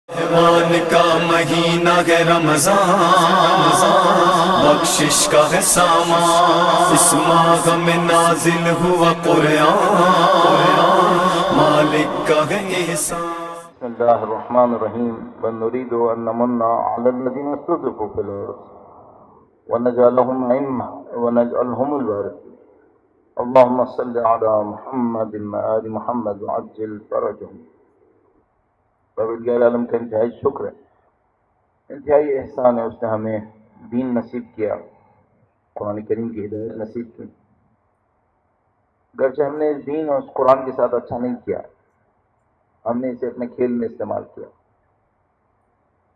رحمان کا مہینہ ہے رمضان، بخشش کا ہے سامان، اس ماہ میں نازل ہوا قرآن، مالک کا ہے احسان۔ بسم اللہ الرحمن الرحیم ونريد ان نمن على الذين استضعفوا في الارض ونجعلهم ائمة ونجعلهم الوارثين اللهم صل على محمد وآل محمد وعجل فرجهم۔ رب العالمین کا انتہائی شکر ہے، انتہائی احسان ہے، اس نے ہمیں دین نصیب کیا، قرآن کریم کی ہدایت نصیب کی۔ گرچہ ہم نے اس دین اور اس قرآن کے ساتھ اچھا نہیں کیا، ہم نے اسے اپنے کھیل میں استعمال کیا،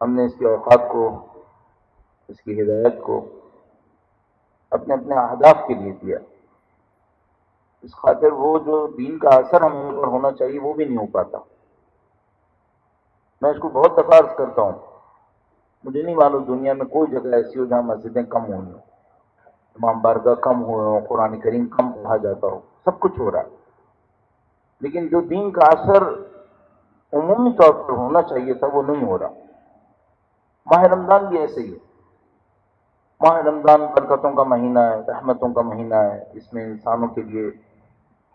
ہم نے اس کے اوقات کو، اس کی ہدایت کو اپنے اپنے اہداف کے لیے دیا۔ اس خاطر وہ جو دین کا اثر ہم پر ہونا چاہیے وہ بھی نہیں ہو پاتا۔ میں اس کو بہت دفعہ عرض کرتا ہوں، مجھے نہیں معلوم دنیا میں کوئی جگہ ایسی ہو جہاں مسجدیں کم ہوئی ہوں، امام بارگاہ کم ہوئے ہوں، قرآن کریم کم پڑھا جاتا ہو، سب کچھ ہو رہا ہے، لیکن جو دین کا اثر عمومی طور پر ہونا چاہیے تھا وہ نہیں ہو رہا۔ ماہ رمضان بھی ایسے ہی ہے۔ ماہ رمضان برکتوں کا مہینہ ہے، رحمتوں کا مہینہ ہے، اس میں انسانوں کے لیے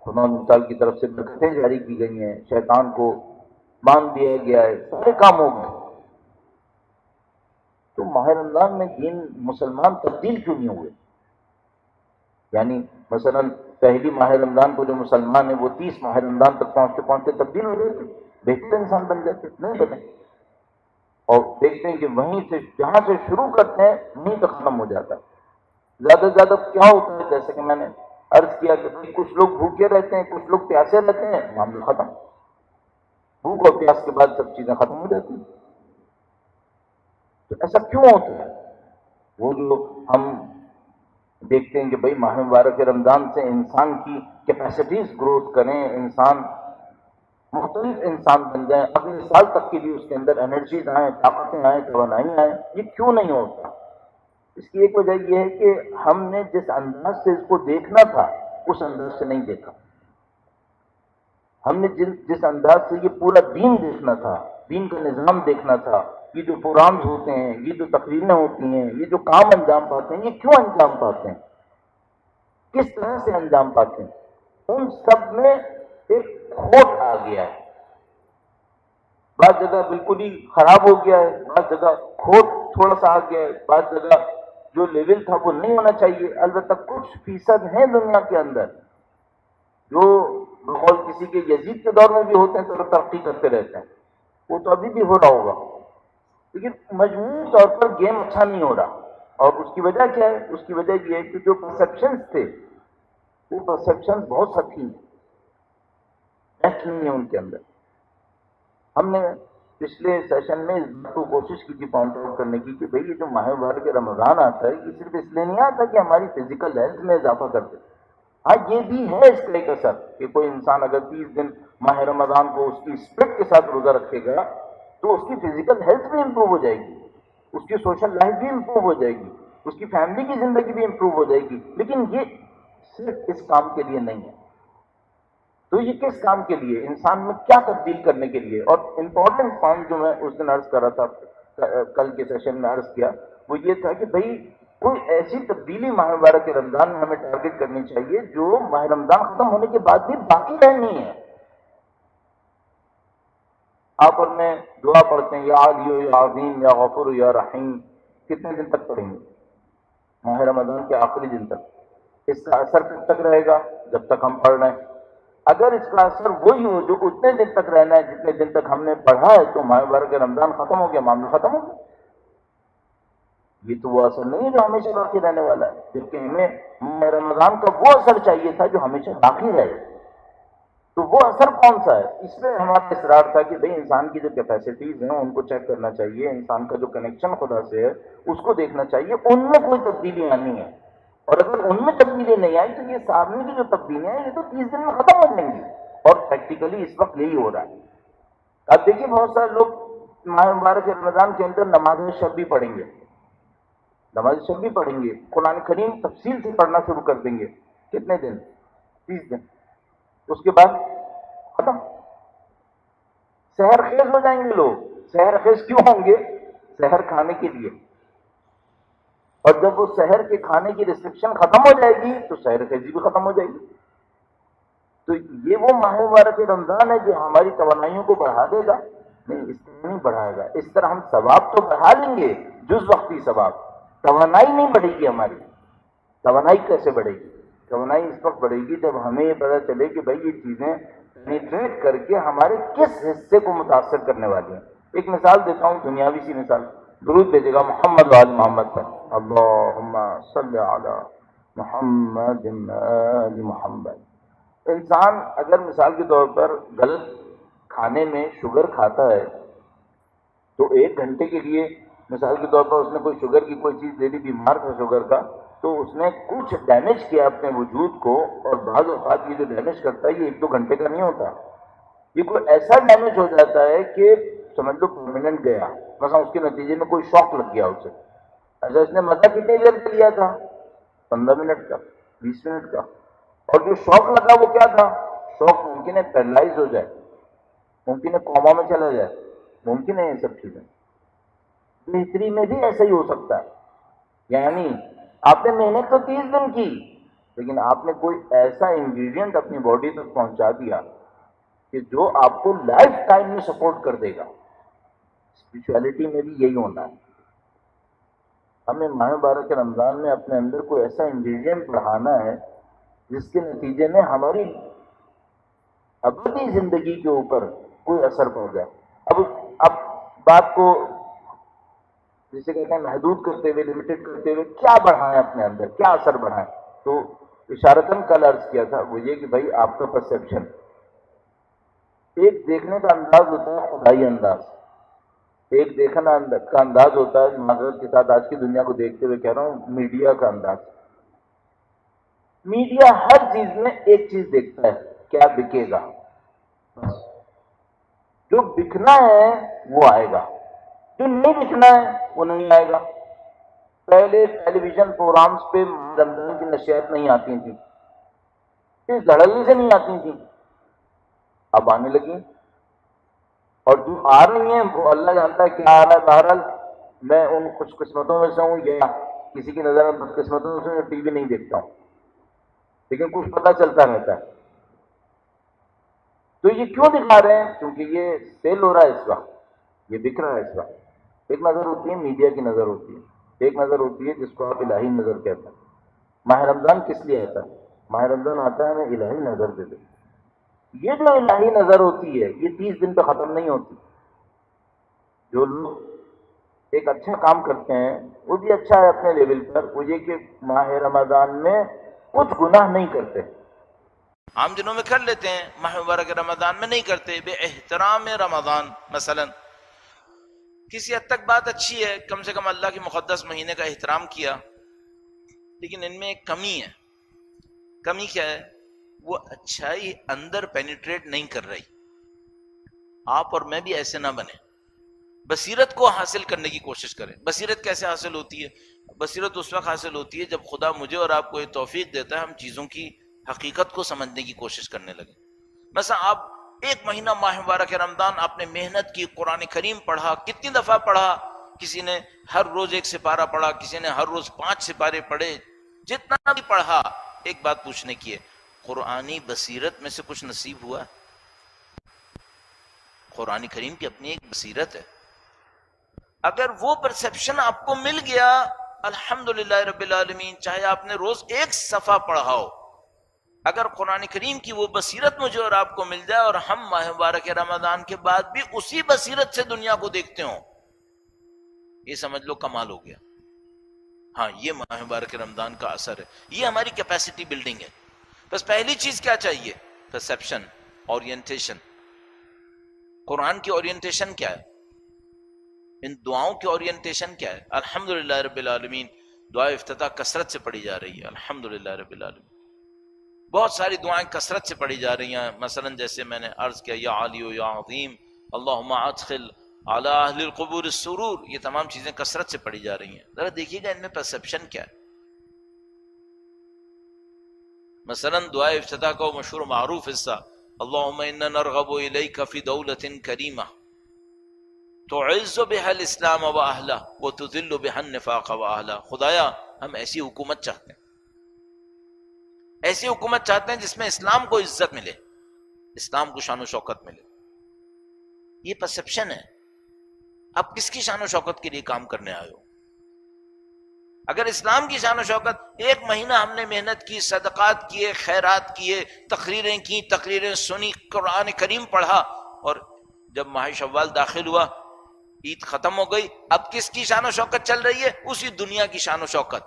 خدا متعال کی طرف سے برکتیں جاری کی گئی ہیں، شیطان کو باندھ دیا گیا ہے، سارے کام ہو گئے۔ تو ماہ رمضان میں دین مسلمان تبدیل کیوں نہیں ہوئے؟ یعنی مثلا پہلی ماہ رمضان کو جو مسلمان ہیں وہ 30 ماہ رمضان تک پہنچتے پہنچتے تبدیل ہو جاتے، بہتر انسان بن جاتے، نہیں بنے۔ اور دیکھتے ہیں کہ وہیں سے جہاں سے شروع کرتے ہیں وہیں تک ختم ہو جاتا ہے۔ زیادہ سے زیادہ کیا ہوتا ہے، جیسے کہ میں نے عرض کیا کہ کچھ لوگ بھوکے رہتے ہیں، کچھ لوگ پیاسے رہتے ہیں، معاملہ ختم۔ بھوک اور پیاس کے بعد سب چیزیں ختم ہو جاتی ہیں۔ تو ایسا کیوں ہوتا ہے؟ وہ جو ہم دیکھتے ہیں کہ بھائی ماہ مبارک رمضان سے انسان کی کیپیسٹیز گروتھ کریں، انسان مختلف انسان بن جائیں، اگلے سال تک کے لیے اس کے اندر انرجیز آئیں، طاقتیں آئیں، توانائی آئیں، یہ کیوں نہیں ہوتا؟ اس کی ایک وجہ یہ ہے کہ ہم نے جس انداز سے اس کو دیکھنا تھا اس انداز سے نہیں دیکھا۔ ہم نے جس انداز سے یہ پورا دین دیکھنا تھا، دین کا نظام دیکھنا تھا، یہ جو پروگرامز ہوتے ہیں، یہ جو تقریریں ہوتی ہیں، یہ جو کام انجام پاتے ہیں، یہ کیوں انجام پاتے ہیں، کس طرح سے انجام پاتے ہیں، ان سب میں ایک کھوٹ آ گیا ہے۔ بعض جگہ بالکل ہی خراب ہو گیا ہے، بعض جگہ کھوٹ تھوڑا سا آ گیا ہے، بعض جگہ جو لیول تھا وہ نہیں ہونا چاہیے۔ البتہ کچھ فیصد ہیں دنیا کے اندر جو بقول کسی کے یزید کے دور میں بھی ہوتے ہیں تو ترقی کرتے رہتے ہیں، وہ تو ابھی بھی ہو رہا ہوگا، لیکن مجموعی طور پر گیم اچھا نہیں ہو رہا۔ اور اس کی وجہ کیا ہے؟ اس کی وجہ یہ ہے کہ جو پرسیپشنز تھے وہ پرسیپشنز بہت سطحی ہیں، نہیں ہے ان کے اندر۔ ہم نے پچھلے سیشن میں اس بات کو کوشش کی تھی پوائنٹ آؤٹ کرنے کی کہ بھئی یہ جو ماہ مبارک رمضان آتا ہے یہ صرف اس لیے نہیں آتا کہ ہماری فزیکل ہیلتھ میں اضافہ کر دے۔ ہاں یہ بھی ہے اس کا ایک اثر کہ کوئی انسان اگر 30 دن ماہ رمضان کو اس کی اسپرٹ کے ساتھ روزہ رکھے گا تو اس کی فزیکل ہیلتھ بھی امپروو ہو جائے گی، اس کی سوشل لائف بھی امپروو ہو جائے گی، اس کی فیملی کی زندگی بھی امپروو ہو جائے گی، لیکن یہ صرف اس کام کے لیے نہیں ہے۔ تو یہ کس کام کے لیے، انسان میں کیا تبدیل کرنے کے لیے؟ اور امپورٹنٹ پوائنٹ جو میں اس دن عرض کر رہا تھا، کل کے سیشن میں عرض کیا، وہ یہ تھا کہ بھئی کوئی ایسی تبدیلی ماہ مبارک رمضان میں ہمیں ٹارگٹ کرنی چاہیے جو ماہ رمضان ختم ہونے کے بعد بھی باقی رہنی ہے۔ آپ اور میں دعا پڑھتے ہیں یا علی یا عظیم یا غفور یا رحیم، کتنے دن تک پڑھیں گے؟ ماہ رمضان کے آخری دن تک۔ اس کا اثر کب تک رہے گا؟ جب تک ہم پڑھ رہے ہیں۔ اگر اس کا اثر وہی ہو جو اتنے دن تک رہنا ہے جتنے دن تک ہم نے پڑھا ہے تو ماہ مبارک رمضان ختم ہو گیا، معاملہ ختم ہو گیا۔ یہ تو وہ اثر نہیں ہے جو ہمیشہ باقی رہنے والا ہے، جبکہ ہمیں ماہ رمضان کا وہ اثر چاہیے تھا جو ہمیشہ باقی رہے۔ تو وہ اثر کون سا ہے؟ اس میں ہمارا اصرار تھا کہ بھئی انسان کی جو کیپیسٹیز ہیں ان کو چیک کرنا چاہیے، انسان کا جو کنیکشن خدا سے ہے اس کو دیکھنا چاہیے، ان میں کوئی تبدیلی آنی ہے۔ اور اگر ان میں تبدیلی نہیں آئی تو یہ سامنے کی جو تبدیلیاں ہیں یہ تو 30 دن میں ختم ہو جائیں گی، اور پریکٹیکلی اس وقت یہی ہو رہا ہے۔ اب دیکھیے بہت سارے لوگ ماہ مبارک رمضان کے اندر نماز شب بھی پڑھیں گے، نماز شب بھی پڑھیں گے، قرآن کریم تفصیل سے پڑھنا شروع کر دیں گے، کتنے دن؟ 30 دن، اس کے بعد ختم، سحر خیز ہو جائیں گے لوگ، سحر خیز کیوں ہوں گے؟ سحر کھانے کے لیے. اور جب وہ سحر کے کھانے کی ریسٹرکشن ختم ہو جائے گی تو سحر خیزی بھی ختم ہو جائے گی. تو یہ وہ ماہ مبارک رمضان ہے جو ہماری توانائیوں کو بڑھا دے گا؟ نہیں، اس طرح نہیں بڑھائے گا. اس طرح ہم ثواب تو بڑھا لیں گے، جز وقتی ثواب. توانائی نہیں بڑھے گی ہماری. توانائی کیسے بڑھے گی؟ توانائی اس وقت بڑھے گی جب ہمیں یہ پتہ چلے کہ بھائی یہ چیزیں پینیٹریٹ کر کے ہمارے کس حصے کو متاثر کرنے والی ہیں. ایک مثال دیتا ہوں، دنیاوی سی مثال. درود بھیجے گا محمد وآل محمد پر. اللہم صلی علی محمد آل محمد. انسان اگر مثال کے طور پر غلط کھانے میں شوگر کھاتا ہے تو 1 گھنٹے کے لیے مثال کے طور پر اس نے کوئی شوگر کی کوئی چیز لے لی، بیمار تھا شوگر کا، تو اس نے کچھ ڈیمیج کیا اپنے وجود کو. اور بعض اوقات یہ جو ڈیمیج کرتا ہے یہ 1-2 گھنٹے کا نہیں ہوتا. یہ کوئی ایسا ڈیمیج ہو جاتا ہے کہ سمجھ لو پرماننٹ گیا. مثلا اس کے نتیجے میں کوئی شوق لگ گیا اسے. اچھا، اس نے مزہ کتنی دیر کا لیا تھا؟ 15 منٹ کا، 20 منٹ کا. اور جو شوق لگا وہ کیا تھا؟ شوق ممکن ہے پیرالائز ہو جائے، ممکن ہے کوما میں چلا جائے، ممکن ہے یہ سب چیزیں. بہتری میں بھی ایسا ہی ہو سکتا ہے. یعنی آپ نے محنت تو 30 دن کی، لیکن آپ نے کوئی ایسا انگریڈینٹ اپنی باڈی تک پہنچا دیا کہ جو آپ کو لائف ٹائم میں سپورٹ کر دے گا. اسپرچویلٹی میں بھی یہی ہونا ہے. ہمیں ماہ مبارک رمضان میں اپنے اندر کوئی ایسا انگریڈینٹ بڑھانا ہے جس کے نتیجے میں ہماری ابدی زندگی کے اوپر کوئی اثر پڑ جائے. اب بات کو جسے کہتے ہیں محدود کرتے ہوئے، لمیٹڈ کرتے ہوئے کیا بڑھائیں اپنے اندر، کیا اثر بڑھائیں؟ تو اشارتاً کل عرض کیا تھا وہ یہ کہ بھائی آپ کا پرسیپشن، ایک دیکھنے کا انداز ہوتا ہے خدائی انداز، ایک دیکھنا کا انداز ہوتا ہے، معذرت کے ساتھ آج کی دنیا کو دیکھتے ہوئے کہہ رہا ہوں، میڈیا کا انداز. میڈیا ہر چیز میں ایک چیز دیکھتا ہے، کیا بکے گا. بس جو بکنا ہے وہ آئے گا، جو نہیں بکنا ہے وہ نہیں آئے گا. پہلے ٹیلی ویژن پروگرامز پہ رمضان کی نشریات نہیں آتی تھیں، اس دھڑلے سے نہیں آتی تھیں، اب آنے لگی. اور جو آ رہی ہیں وہ اللہ جانتا ہے کیا آ رہا ہے. بہرحال میں ان خوش قسمتوں میں سے ہوں یا کسی کی نظر میں بد قسمتوں میں سے ٹی وی نہیں دیکھتا ہوں، لیکن کچھ پتہ چلتا رہتا ہے. تو یہ کیوں دکھا رہے ہیں؟ کیونکہ یہ سیل ہو رہا ہے اس وقت، یہ بک رہا ہے اس وقت. ایک نظر ہوتی ہے میڈیا کی نظر ہوتی ہے، ایک نظر ہوتی ہے جس کو آپ الہی نظر کہتے ہیں. ماہ رمضان کس لیے آتا ہے؟ ماہ رمضان آتا ہے ہمیں الہی نظر دے دے. یہ جو الہی نظر ہوتی ہے یہ 30 دن پہ ختم نہیں ہوتی. جو لوگ ایک اچھا کام کرتے ہیں وہ بھی اچھا ہے اپنے لیول پر، وہ یہ کہ ماہ رمضان میں کچھ گناہ نہیں کرتے. عام دنوں میں کر لیتے ہیں، ماہ مبارک رمضان میں نہیں کرتے. بے احترام رمضان مثلا کسی حد تک بات اچھی ہے، کم سے کم اللہ کے مقدس مہینے کا احترام کیا، لیکن ان میں ایک کمی ہے. کمی کیا ہے؟ وہ اچھائی اندر پینیٹریٹ نہیں کر رہی. آپ اور میں بھی ایسے نہ بنے. بصیرت کو حاصل کرنے کی کوشش کریں. بصیرت کیسے حاصل ہوتی ہے؟ بصیرت اس وقت حاصل ہوتی ہے جب خدا مجھے اور آپ کو یہ توفیق دیتا ہے ہم چیزوں کی حقیقت کو سمجھنے کی کوشش کرنے لگے. مثلا آپ 1 مہینہ ماہ مبارک رمضان آپ نے محنت کی، قرآن کریم پڑھا، کتنی دفعہ پڑھا؟ کسی نے ہر روز 1 سپارہ پڑھا، کسی نے ہر روز 5 سپارے پڑھے. جتنا بھی پڑھا، ایک بات پوچھنے کی ہے، قرآنی بصیرت میں سے کچھ نصیب ہوا؟ قرآن کریم کی اپنی ایک بصیرت ہے. اگر وہ پرسپشن آپ کو مل گیا، الحمدللہ رب العالمین، چاہے آپ نے روز 1 صفحہ پڑھا ہو، اگر قرآن کریم کی وہ بصیرت مجھے اور آپ کو مل جائے اور ہم ماہ مبارک رمضان کے بعد بھی اسی بصیرت سے دنیا کو دیکھتے ہوں، یہ سمجھ لو کمال ہو گیا. ہاں، یہ ماہ مبارک رمضان کا اثر ہے، یہ ہماری کیپیسٹی بلڈنگ ہے. بس پہلی چیز کیا چاہیے؟ Perception, orientation. قرآن کی اورینٹیشن کیا ہے؟ ان دعاؤں کی اورینٹیشن کیا ہے؟ الحمدللہ رب العالمین. دعا افتتاح کثرت سے پڑھی جا رہی ہے، الحمدللہ رب العالمین. بہت ساری دعائیں کثرت سے پڑھی جا رہی ہیں. مثلا جیسے میں نے عرض کیا، یا علی و یا عظیم، اللہم ادخل علی اہل القبور السرور، یہ تمام چیزیں کثرت سے پڑھی جا رہی ہیں. ذرا دیکھیے گا ان میں پرسپشن کیا ہے. مثلا دعا افتتاح کا مشہور و معروف حصہ، اللہم انا نرغب الیک فی دولت کریمہ، تعز بها الاسلام واہلہ وتذل بها النفاق واہلہ. خدایا ہم ایسی حکومت چاہتے ہیں، ایسی حکومت چاہتے ہیں جس میں اسلام کو عزت ملے، اسلام کو شان و شوکت ملے. یہ پرسپشن ہے. اب کس کی شان و شوکت کے لیے کام کرنے آئے ہو؟ اگر اسلام کی شان و شوکت، ایک مہینہ ہم نے محنت کی، صدقات کیے، خیرات کیے، تقریریں کی، تقریریں سنی، قرآن کریم پڑھا، اور جب ماہ شوال داخل ہوا، عید ختم ہو گئی، اب کس کی شان و شوکت چل رہی ہے؟ اسی دنیا کی شان و شوکت.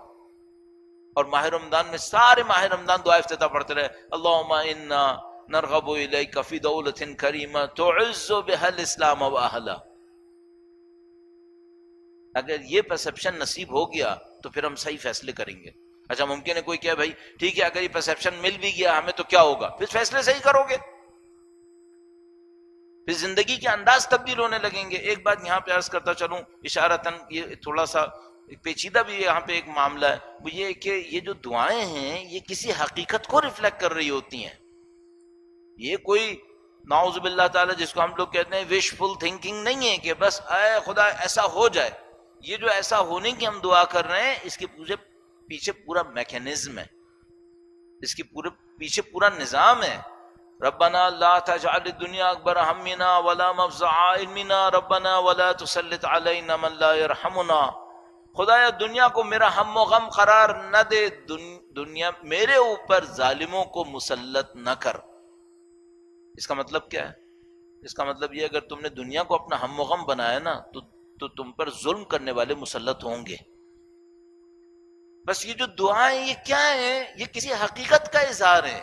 اور ماہ رمضان میں سارے ماہ رمضان دعا افتتاح پڑھتے رہے، اللہم انا نرغب الیک فی دولت کریمہ تعز بها الاسلام واہلہ. اگر یہ پرسپشن نصیب ہو گیا تو پھر ہم صحیح فیصلے کریں گے. اچھا ممکن ہے کوئی کہے بھائی ٹھیک ہے اگر یہ پرسپشن مل بھی گیا ہمیں تو کیا ہوگا؟ پھر فیصلے صحیح کرو گے، پھر زندگی کے انداز تبدیل ہونے لگیں گے. ایک بات یہاں پہ عرض کرتا چلوں اشارتاً، یہ تھوڑا سا پیچیدہ بھی یہاں پہ ایک معاملہ ہے، وہ یہ کہ یہ جو دعائیں ہیں یہ کسی حقیقت کو ریفلیکٹ کر رہی ہوتی ہیں. یہ کوئی نعوذ باللہ تعالی جس کو ہم لوگ کہتے ہیں وشفل تھنکنگ نہیں ہے کہ بس اے خدا ایسا ہو جائے. یہ جو ایسا ہونے کی ہم دعا کر رہے ہیں اس کے پیچھے پورا میکینزم ہے، اس کے پیچھے پورا نظام ہے. ربنا لا تجعل الدنیا اکبر ہمنا ولا مفزع علمنا ربنا ولا تسلط علینا من لا يرحمنا. خدایا دنیا کو میرا ہم و غم قرار نہ دے، دنیا میرے اوپر ظالموں کو مسلط نہ کر. اس کا مطلب کیا ہے؟ اس کا مطلب یہ اگر تم نے دنیا کو اپنا ہم و غم بنایا نا تو تم پر ظلم کرنے والے مسلط ہوں گے. بس یہ جو دعائیں یہ کیا ہیں؟ یہ کسی حقیقت کا اظہار ہے.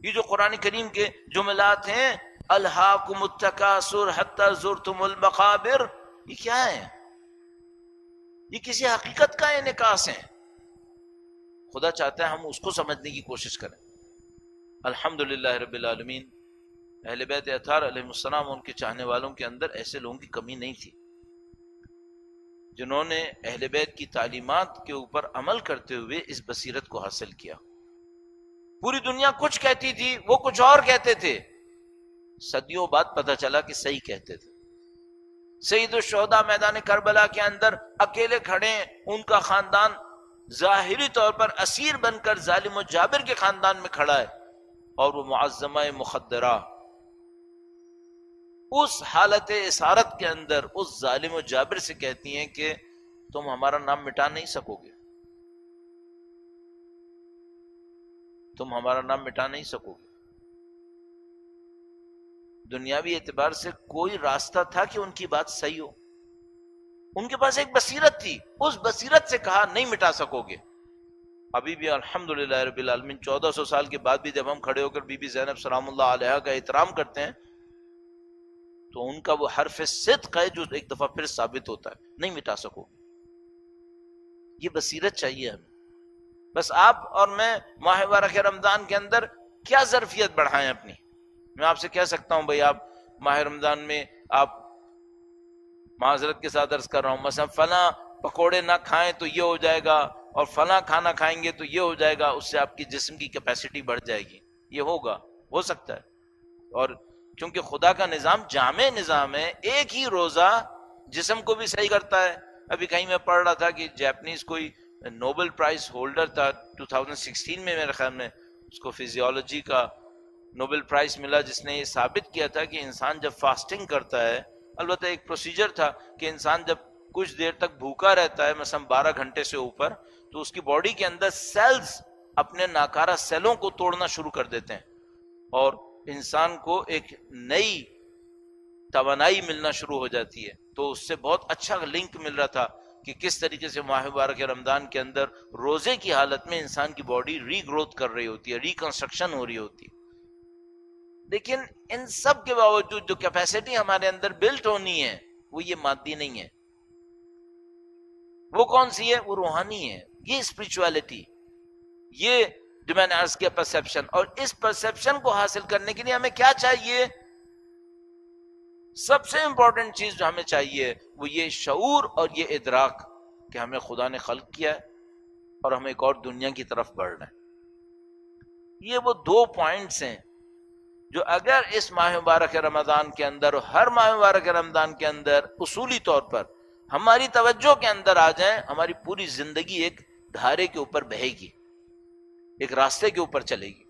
یہ جو قرآن کریم کے جملات ہیں الہاکم التکاثر حتی زرتم المقابر، یہ کیا ہے؟ یہ کسی حقیقت کا انعکاس ہے. خدا چاہتا ہے ہم اس کو سمجھنے کی کوشش کریں. الحمدللہ رب العالمین، اہل بیت اطہار علیہ السلام ان کے چاہنے والوں کے اندر ایسے لوگوں کی کمی نہیں تھی جنہوں نے اہل بیت کی تعلیمات کے اوپر عمل کرتے ہوئے اس بصیرت کو حاصل کیا. پوری دنیا کچھ کہتی تھی، وہ کچھ اور کہتے تھے. صدیوں بعد پتہ چلا کہ صحیح کہتے تھے. سید الشہداء میدان کربلا کے اندر اکیلے کھڑے ہیں، ان کا خاندان ظاہری طور پر اسیر بن کر ظالم و جابر کے خاندان میں کھڑا ہے، اور وہ معظمہ مخدرہ اس حالت اسارت کے اندر اس ظالم و جابر سے کہتی ہیں کہ تم ہمارا نام مٹا نہیں سکو گے، تم ہمارا نام مٹا نہیں سکو گے. دنیاوی اعتبار سے کوئی راستہ تھا کہ ان کی بات صحیح ہو؟ ان کے پاس ایک بصیرت تھی، اس بصیرت سے کہا نہیں مٹا سکو گے. ابھی بھی الحمدللہ رب العالمین 1400 سال کے بعد بھی جب ہم کھڑے ہو کر بی بی زینب سلام اللہ علیہا کا احترام کرتے ہیں تو ان کا وہ حرف صدق ہے جو ایک دفعہ پھر ثابت ہوتا ہے، نہیں مٹا سکو گے. یہ بصیرت چاہیے ہمیں. بس آپ اور میں ماہ مبارک رمضان کے اندر کیا ظرفیت بڑھائیں اپنی. میں آپ سے کہہ سکتا ہوں بھائی آپ ماہ رمضان میں آپ معذرت کے ساتھ عرض کر رہا ہوں مثلا فلاں پکوڑے نہ کھائیں تو یہ ہو جائے گا، اور فلاں کھانا کھائیں گے تو یہ ہو جائے گا، اس سے آپ کی جسم کی کیپیسٹی بڑھ جائے گی. یہ ہوگا، ہو سکتا ہے. اور چونکہ خدا کا نظام جامع نظام ہے، ایک ہی روزہ جسم کو بھی صحیح کرتا ہے. ابھی کہیں میں پڑھ رہا تھا کہ جیپنیز کوئی نوبل پرائز ہولڈر تھا 2016 میں، میرے خیال میں اس کو فزیولوجی کا نوبل پرائز ملا، جس نے یہ ثابت کیا تھا کہ انسان جب فاسٹنگ کرتا ہے، البتہ ایک پروسیجر تھا کہ انسان جب کچھ دیر تک بھوکا رہتا ہے مثلا 12 گھنٹے سے اوپر، تو اس کی باڈی کے اندر سیلز اپنے ناکارہ سیلوں کو توڑنا شروع کر دیتے ہیں اور انسان کو ایک نئی توانائی ملنا شروع ہو جاتی ہے. تو اس سے بہت اچھا لنک مل رہا تھا کہ کس طریقے سے ماہ مبارک رمضان کے اندر روزے کی حالت میں انسان کی باڈی ری گروتھ کر رہی ہوتی ہے، ریکنسٹرکشن ہو رہی ہوتی ہے. لیکن ان سب کے باوجود جو کیپیسٹی ہمارے اندر بلٹ ہونی ہے وہ یہ مادی نہیں ہے. وہ کون سی ہے؟ وہ روحانی ہے. یہ اسپرچولیٹی، یہ جو میں نے عرض کیا پرسیپشن. اور اس پرسیپشن کو حاصل کرنے کے لیے ہمیں کیا چاہیے؟ سب سے امپورٹنٹ چیز جو ہمیں چاہیے وہ یہ شعور اور یہ ادراک کہ ہمیں خدا نے خلق کیا ہے اور ہمیں ایک اور دنیا کی طرف بڑھنا ہے. یہ وہ 2 پوائنٹس ہیں جو اگر اس ماہ مبارک رمضان کے اندر اور ہر ماہ مبارک رمضان کے اندر اصولی طور پر ہماری توجہ کے اندر آ جائیں، ہماری پوری زندگی ایک دھارے کے اوپر بہے گی، ایک راستے کے اوپر چلے گی۔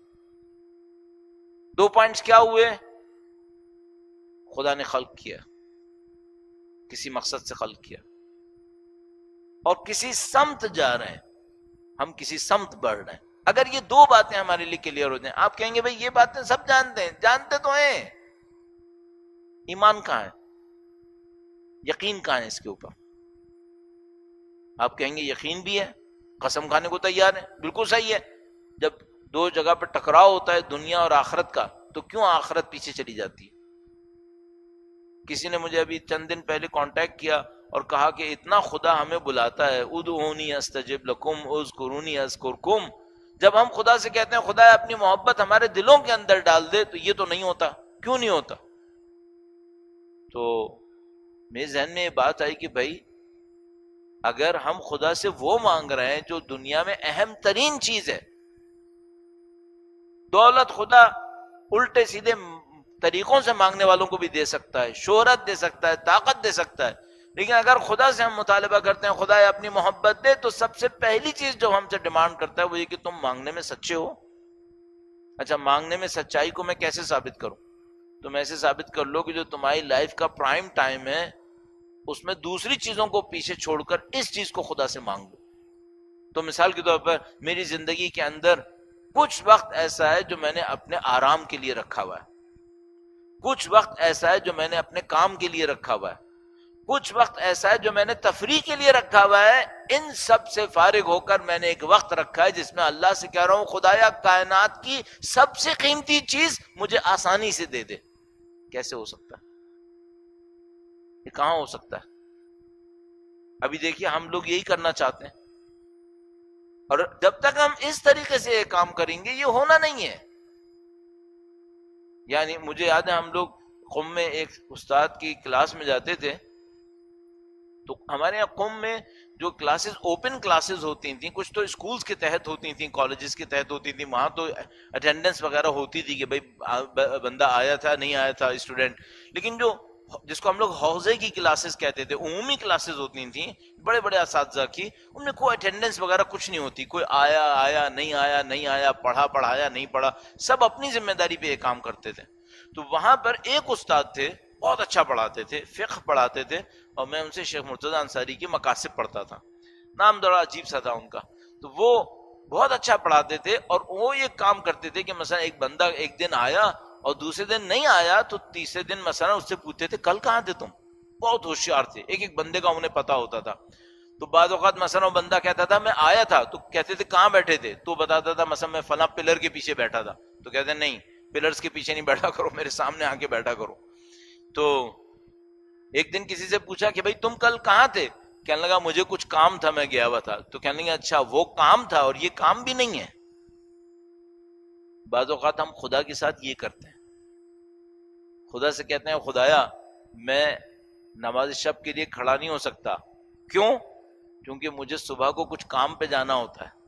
2 پوائنٹس کیا ہوئے؟ خدا نے خلق کیا، کسی مقصد سے خلق کیا، اور کسی سمت جا رہے ہیں، ہم کسی سمت بڑھ رہے ہیں۔ اگر یہ 2 باتیں ہمارے لیے کلیئر ہو جائیں، آپ کہیں گے بھائی یہ باتیں سب جانتے ہیں، جانتے تو ہیں، ایمان کہاں ہے، یقین کہاں ہے اس کے اوپر؟ آپ کہیں گے یقین بھی ہے، قسم کھانے کو تیار ہے، بالکل صحیح ہے۔ جب 2 جگہ پہ ٹکراؤ ہوتا ہے دنیا اور آخرت کا، تو کیوں آخرت پیچھے چلی جاتی ہے؟ کسی نے مجھے ابھی چند دن پہلے کانٹیکٹ کیا اور کہا کہ اتنا خدا ہمیں بلاتا ہے، ادعونی استجب لکم اذکرونی اذکرکم۔ جب ہم خدا سے کہتے ہیں خدا اپنی محبت ہمارے دلوں کے اندر ڈال دے، تو یہ تو نہیں ہوتا، کیوں نہیں ہوتا؟ تو میرے ذہن میں یہ بات آئی کہ بھائی اگر ہم خدا سے وہ مانگ رہے ہیں جو دنیا میں اہم ترین چیز ہے، دولت خدا الٹے سیدھے طریقوں سے مانگنے والوں کو بھی دے سکتا ہے، شہرت دے سکتا ہے، طاقت دے سکتا ہے، لیکن اگر خدا سے ہم مطالبہ کرتے ہیں خدا اپنی محبت دے، تو سب سے پہلی چیز جو ہم سے ڈیمانڈ کرتا ہے وہ یہ کہ تم مانگنے میں سچے ہو۔ اچھا، مانگنے میں سچائی کو میں کیسے ثابت کروں؟ تم ایسے ثابت کر لو کہ جو تمہاری لائف کا پرائم ٹائم ہے اس میں دوسری چیزوں کو پیچھے چھوڑ کر اس چیز کو خدا سے مانگ لو۔ تو مثال کے طور پر میری زندگی کے اندر کچھ وقت ایسا ہے جو میں نے اپنے آرام کے لیے رکھا ہوا ہے، کچھ وقت ایسا ہے جو میں نے اپنے کام کے لیے رکھا ہوا ہے، کچھ وقت ایسا ہے جو میں نے تفریح کے لیے رکھا ہوا ہے۔ ان سب سے فارغ ہو کر میں نے ایک وقت رکھا ہے جس میں اللہ سے کہہ رہا ہوں خدایا کائنات کی سب سے قیمتی چیز مجھے آسانی سے دے دے۔ کیسے ہو سکتا ہے؟ یہ کہاں ہو سکتا ہے؟ ابھی دیکھیے ہم لوگ یہی کرنا چاہتے ہیں، اور جب تک ہم اس طریقے سے یہ کام کریں گے یہ ہونا نہیں ہے۔ یعنی مجھے یاد ہے ہم لوگ قم میں ایک استاد کی کلاس میں جاتے تھے، تو ہمارے یہاں قم میں جو کلاسز اوپن کلاسز ہوتی تھیں، کچھ تو اسکولز کے تحت ہوتی تھیں، کالجز کے تحت ہوتی تھیں، وہاں تو اٹینڈنس وغیرہ ہوتی تھی کہ بھائی بندہ آیا تھا نہیں آیا تھا اسٹوڈنٹ، لیکن جو جس کو ہم لوگ حوضے کی کلاسز کہتے تھے، عمومی کلاسز ہوتی تھیں بڑے بڑے اساتذہ کی، ان میں کوئی اٹینڈنس وغیرہ کچھ نہیں ہوتی، کوئی آیا نہیں آیا، پڑھایا نہیں پڑھا، سب اپنی ذمہ داری پہ یہ کام کرتے تھے۔ تو وہاں پر ایک استاد تھے، بہت اچھا پڑھاتے تھے، فقہ پڑھاتے تھے، اور میں ان سے شیخ مرتضیٰ انصاری کی مقاصد پڑھتا تھا، نام بڑا عجیب سا تھا ان کا۔ تو وہ بہت اچھا پڑھاتے تھے، اور وہ یہ کام کرتے تھے کہ مثلا ایک بندہ ایک دن آیا اور دوسرے دن نہیں آیا، تو تیسرے دن مثلا اس سے پوچھتے تھے کل کہاں تھے تم؟ بہت ہوشیار تھے، ایک ایک بندے کا انہیں پتا ہوتا تھا۔ تو بعض اوقات مثلا وہ بندہ کہتا تھا میں آیا تھا، تو کہتے تھے کہاں بیٹھے تھے؟ تو بتاتا تھا مثلا میں فلاں پلر کے پیچھے بیٹھا تھا، تو کہتے نہیں پلرز کے پیچھے نہیں بیٹھا کرو، میرے سامنے آ کے بیٹھا کرو۔ تو ایک دن کسی سے پوچھا کہ بھائی تم کل کہاں تھے؟ کہنے لگا مجھے کچھ کام تھا میں گیا ہوا تھا۔ تو کہنے لگا اچھا وہ کام تھا اور یہ کام بھی نہیں ہے۔ بعض اوقات ہم خدا کے ساتھ یہ کرتے ہیں، خدا سے کہتے ہیں خدایا میں نماز شب کے لیے کھڑا نہیں ہو سکتا، کیوں؟ کیونکہ مجھے صبح کو کچھ کام پہ جانا ہوتا ہے،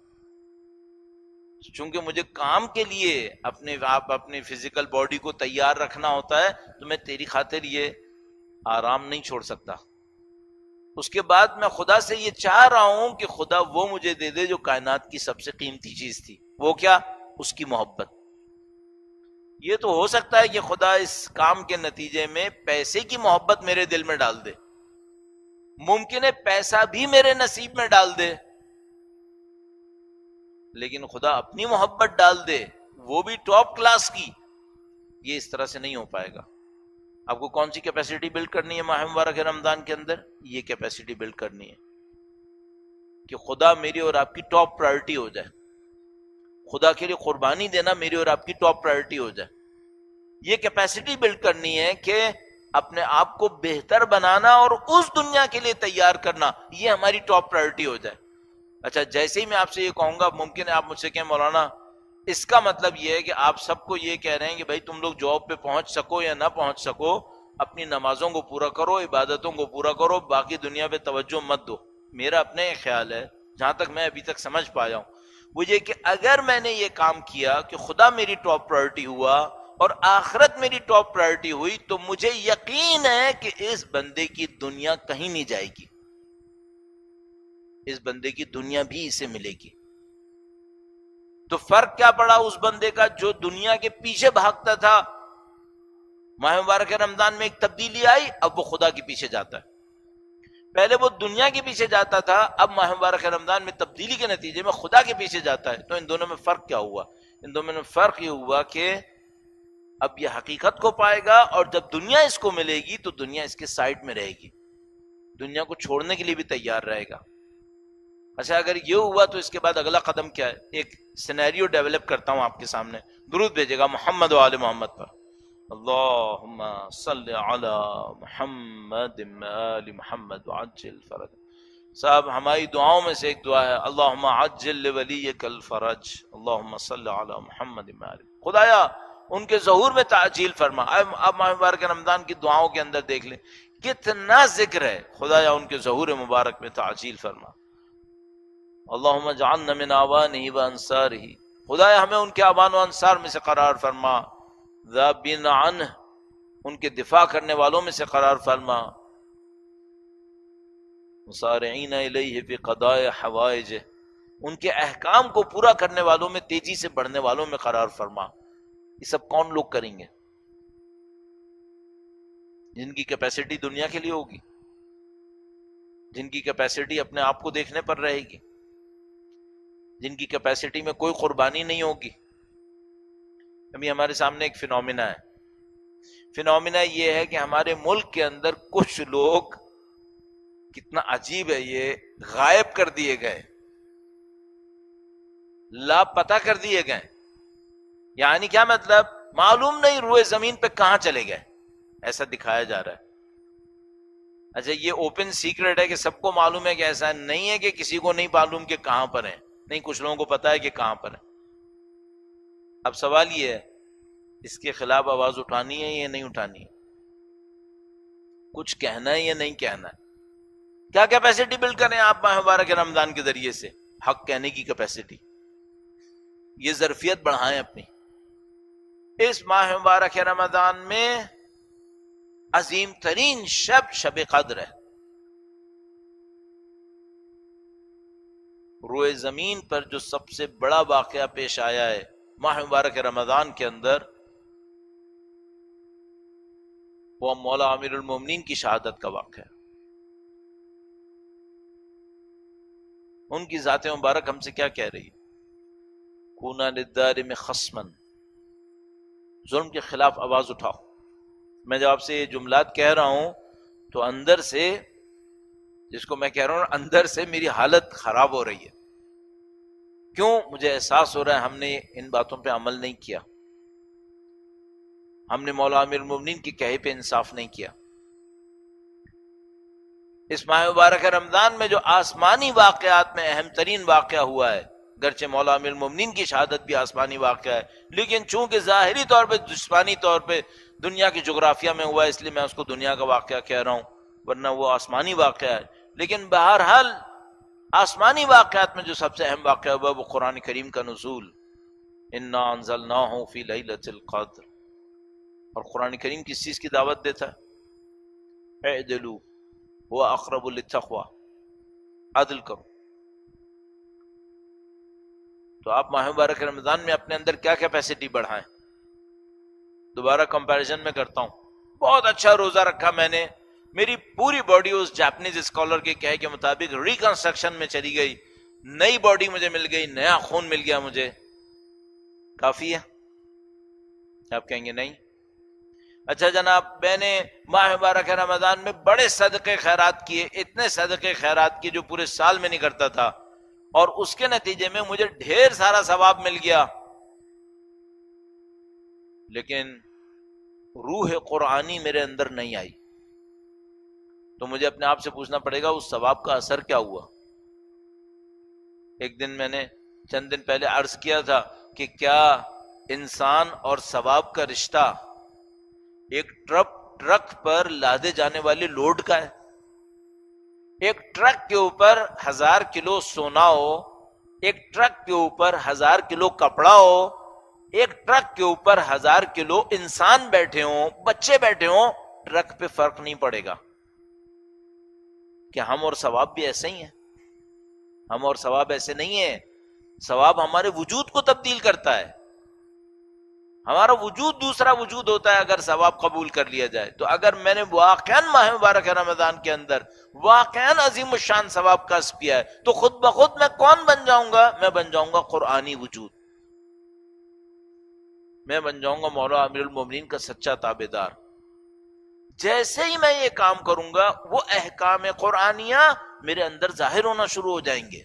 چونکہ مجھے کام کے لیے اپنے فزیکل باڈی کو تیار رکھنا ہوتا ہے، تو میں تیری خاطر یہ آرام نہیں چھوڑ سکتا۔ اس کے بعد میں خدا سے یہ چاہ رہا ہوں کہ خدا وہ مجھے دے دے جو کائنات کی سب سے قیمتی چیز تھی، وہ کیا؟ اس کی محبت۔ یہ تو ہو سکتا ہے کہ خدا اس کام کے نتیجے میں پیسے کی محبت میرے دل میں ڈال دے، ممکن ہے پیسہ بھی میرے نصیب میں ڈال دے، لیکن خدا اپنی محبت ڈال دے وہ بھی ٹاپ کلاس کی، یہ اس طرح سے نہیں ہو پائے گا۔ آپ کو کون سی کیپیسٹی بلڈ کرنی ہے ماہ مبارک رمضان کے اندر؟ یہ کیپیسٹی بلڈ کرنی ہے کہ خدا میری اور آپ کی ٹاپ پرائرٹی ہو جائے، خدا کے لیے قربانی دینا میری اور آپ کی ٹاپ پرائرٹی ہو جائے۔ یہ کیپیسٹی بلڈ کرنی ہے کہ اپنے آپ کو بہتر بنانا اور اس دنیا کے لیے تیار کرنا، یہ ہماری ٹاپ پرائرٹی ہو جائے۔ اچھا جیسے ہی میں آپ سے یہ کہوں گا، ممکن ہے آپ مجھ سے کہیں مولانا اس کا مطلب یہ ہے کہ آپ سب کو یہ کہہ رہے ہیں کہ بھائی تم لوگ جاب پہ پہنچ سکو یا نہ پہنچ سکو، اپنی نمازوں کو پورا کرو، عبادتوں کو پورا کرو، باقی دنیا پہ توجہ مت دو۔ میرا اپنا یہ خیال ہے، جہاں تک میں ابھی تک سمجھ پایا ہوں، وہ یہ کہ اگر میں نے یہ کام کیا کہ خدا میری ٹاپ پرائرٹی ہوا اور آخرت میری ٹاپ پرائرٹی ہوئی تو مجھے یقین ہے کہ اس بندے کی دنیا کہیں نہیں جائے گی، اس بندے کی دنیا بھی اسے ملے گی۔ تو فرق کیا پڑا اس بندے کا جو دنیا کے پیچھے بھاگتا تھا؟ ماہ مبارک رمضان میں ایک تبدیلی آئی، اب وہ خدا کے پیچھے جاتا ہے۔ پہلے وہ دنیا کے پیچھے جاتا تھا، اب ماہ مبارک رمضان میں تبدیلی کے نتیجے میں خدا کے پیچھے جاتا ہے۔ تو ان دونوں میں فرق کیا ہوا؟ ان دونوں میں فرق یہ ہوا کہ اب یہ حقیقت کو پائے گا، اور جب دنیا اس کو ملے گی تو دنیا اس کے سائڈ میں رہے گی، دنیا کو چھوڑنے کے لیے بھی تیار رہے گا۔ اچھا اگر یہ ہوا تو اس کے بعد اگلا قدم کیا ہے؟ ایک سینیریو ڈیولپ کرتا ہوں آپ کے سامنے، درود بھیجے گا محمد و آل محمد پر۔ اللہم صلی علی محمد و آل محمد وعجل فرج۔ صاحب ہماری دعاؤں میں سے ایک دعا ہے، اللہم عجل لولیک الفرج، اللہم صلی علی محمد و آل۔ خدایا ان کے ظہور میں تعجیل فرما۔ اب ماہ مبارک رمضان کی دعاؤں کے اندر دیکھ لیں کتنا ذکر ہے، خدایا ان کے ظہور مبارک میں تعجیل فرما۔ اللہم اجعلنا من اعوانہ و انصارہ، خدایا ہمیں ان کے اعوان و انصار میں سے قرار فرما۔ ذابین عنہ، ان کے دفاع کرنے والوں میں سے قرار فرما۔ مسارعین الیہ فی قضاء حوائجہ، ان کے احکام کو پورا کرنے والوں میں، تیزی سے بڑھنے والوں میں قرار فرما۔ یہ سب کون لوگ کریں گے؟ جن کی کیپیسٹی دنیا کے لیے ہوگی، جن کی کیپیسٹی اپنے آپ کو دیکھنے پر رہے گی، جن کی کیپیسٹی میں کوئی قربانی نہیں ہوگی۔ ابھی ہمارے سامنے ایک فینومینا ہے، فینومینا یہ ہے کہ ہمارے ملک کے اندر کچھ لوگ، کتنا عجیب ہے یہ، غائب کر دیے گئے، لاپتہ کر دیے گئے۔ یعنی کیا مطلب؟ معلوم نہیں روئے زمین پہ کہاں چلے گئے، ایسا دکھایا جا رہا ہے۔ اچھا یہ اوپن سیکرٹ ہے کہ سب کو معلوم ہے کہ ایسا نہیں ہے کہ کسی کو نہیں معلوم کہ کہاں پر ہیں، نہیں، کچھ لوگوں کو پتا ہے کہ کہاں پر ہیں۔ اب سوال یہ ہے اس کے خلاف آواز اٹھانی ہے یا نہیں اٹھانی ہے؟ کچھ کہنا ہے یا نہیں کہنا ہے؟ کیا کیپیسٹی بلڈ کریں آپ ماہ مبارک رمضان کے ذریعے سے؟ حق کہنے کی کیپیسٹی، یہ ظرفیت بڑھائیں اپنی۔ اس ماہ مبارک رمضان میں عظیم ترین شب قدر ہے۔ روئے زمین پر جو سب سے بڑا واقعہ پیش آیا ہے ماہ مبارک رمضان کے اندر، وہ مولا امیر المومنین کی شہادت کا واقعہ ہے۔ ان کی ذات مبارک ہم سے کیا کہہ رہی ہے؟ کونا للدار میں خصمن، ظلم کے خلاف آواز اٹھاؤ۔ میں جب آپ سے یہ جملات کہہ رہا ہوں تو اندر سے، جس کو میں کہہ رہا ہوں اندر سے میری حالت خراب ہو رہی ہے۔ کیوں؟ مجھے احساس ہو رہا ہے ہم نے ان باتوں پہ عمل نہیں کیا، ہم نے مولا امیر المومنین کی کہے پہ انصاف نہیں کیا۔ اس ماہ مبارک رمضان میں جو آسمانی واقعات میں اہم ترین واقعہ ہوا ہے، گرچہ مولا امیر المومنین کی شہادت بھی آسمانی واقعہ ہے، لیکن چونکہ ظاہری طور پہ، جسمانی طور پہ دنیا کی جغرافیہ میں ہوا ہے، اس لیے میں اس کو دنیا کا واقعہ کہہ رہا ہوں، ورنہ وہ آسمانی واقعہ ہے۔ لیکن بہرحال آسمانی واقعات میں جو سب سے اہم واقعہ ہوا وہ قرآن کریم کا نزول، انا انزلناہ فی لیلۃ القدر۔ اور قرآن کریم کس چیز کی دعوت دیتا ہے؟ اعدلوا هو اقرب للتقوی، عدل کرو۔ تو آپ ماہ مبارک رمضان میں اپنے اندر کیا کیپیسٹی بڑھائیں؟ دوبارہ کمپیریزن میں کرتا ہوں، بہت اچھا روزہ رکھا میں نے، میری پوری باڈی اس جاپنیز اسکالر کے کہے کے مطابق ریکنسٹرکشن میں چلی گئی، نئی باڈی مجھے مل گئی، نیا خون مل گیا مجھے، کافی ہے؟ آپ کہیں گے نہیں۔ اچھا جناب، میں نے ماہ مبارک رمضان میں بڑے صدقے خیرات کیے، اتنے صدقے خیرات کیے جو پورے سال میں نہیں کرتا تھا، اور اس کے نتیجے میں مجھے ڈھیر سارا ثواب مل گیا، لیکن روح قرآنی میرے اندر نہیں آئی، تو مجھے اپنے آپ سے پوچھنا پڑے گا اس ثواب کا اثر کیا ہوا؟ ایک دن میں نے چند دن پہلے عرض کیا تھا کہ کیا انسان اور ثواب کا رشتہ ایک ٹرک پر لادے جانے والے لوڈ کا ہے؟ ایک ٹرک کے اوپر 1000 کلو سونا ہو، ایک ٹرک کے اوپر 1000 کلو کپڑا ہو، ایک ٹرک کے اوپر 1000 کلو انسان بیٹھے ہوں، بچے بیٹھے ہوں، ٹرک پہ فرق نہیں پڑے گا. کیا ہم اور ثواب بھی ایسے ہی ہیں؟ ہم اور ثواب ایسے نہیں ہیں. ثواب ہمارے وجود کو تبدیل کرتا ہے. ہمارا وجود دوسرا وجود ہوتا ہے اگر ثواب قبول کر لیا جائے. تو اگر میں نے واقعاً ماہ مبارک رمضان کے اندر واقعاً عظیم الشان ثواب کسب کیا ہے تو خود بخود میں کون بن جاؤں گا؟ میں بن جاؤں گا قرآنی وجود. میں بن جاؤں گا مولا امیر المومنین کا سچا تابع دار. جیسے ہی میں یہ کام کروں گا وہ احکام قرآنیہ میرے اندر ظاہر ہونا شروع ہو جائیں گے.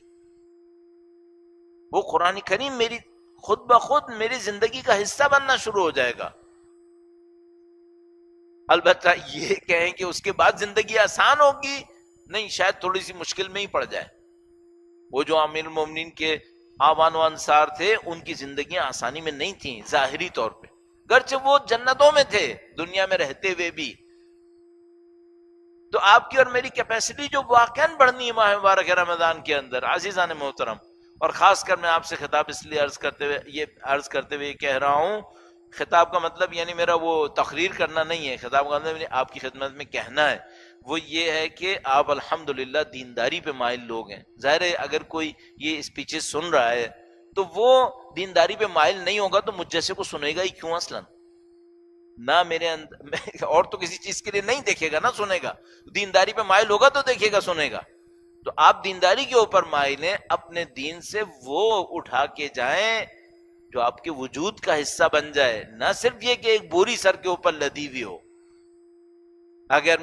وہ قرآن کریم میری خود بخود میری زندگی کا حصہ بننا شروع ہو جائے گا. البتہ یہ کہیں کہ اس کے بعد زندگی آسان ہوگی، نہیں، شاید تھوڑی سی مشکل میں ہی پڑ جائے. وہ جو امیر المومنین کے آوان و انصار تھے ان کی زندگیاں آسانی میں نہیں تھیں ظاہری طور پہ، گرچہ وہ جنتوں میں تھے دنیا میں رہتے ہوئے بھی. تو آپ کی اور میری کیپیسٹی جو واقعاً بڑھنی ہے ماہ مبارک رمضان کے اندر، عزیزان محترم، اور خاص کر میں آپ سے خطاب اس لیے عرض کرتے ہوئے کہہ رہا ہوں، خطاب کا مطلب یعنی میرا وہ تقریر کرنا نہیں ہے، خطاب کا مطلب آپ کی خدمت میں کہنا ہے وہ یہ ہے کہ آپ الحمدللہ دینداری پہ مائل لوگ ہیں. ظاہر ہے اگر کوئی یہ اسپیچز سن رہا ہے تو وہ دینداری پہ مائل نہیں ہوگا تو مجھ جیسے کو سنے گا ہی کیوں اصلاً؟ نہ میرے اندر اور تو کسی چیز کے لیے نہیں دیکھے گا، نہ سنے گا. دینداری پہ مائل ہوگا تو دیکھے گا، سنے گا. تو آپ دینداری کے اوپر مائل ہیں، اپنے دین سے وہ اٹھا کے جائیں جو آپ کے وجود کا حصہ بن جائے، نہ صرف یہ کہ ایک بوری سر کے اوپر لدی ہوئی ہو. اگر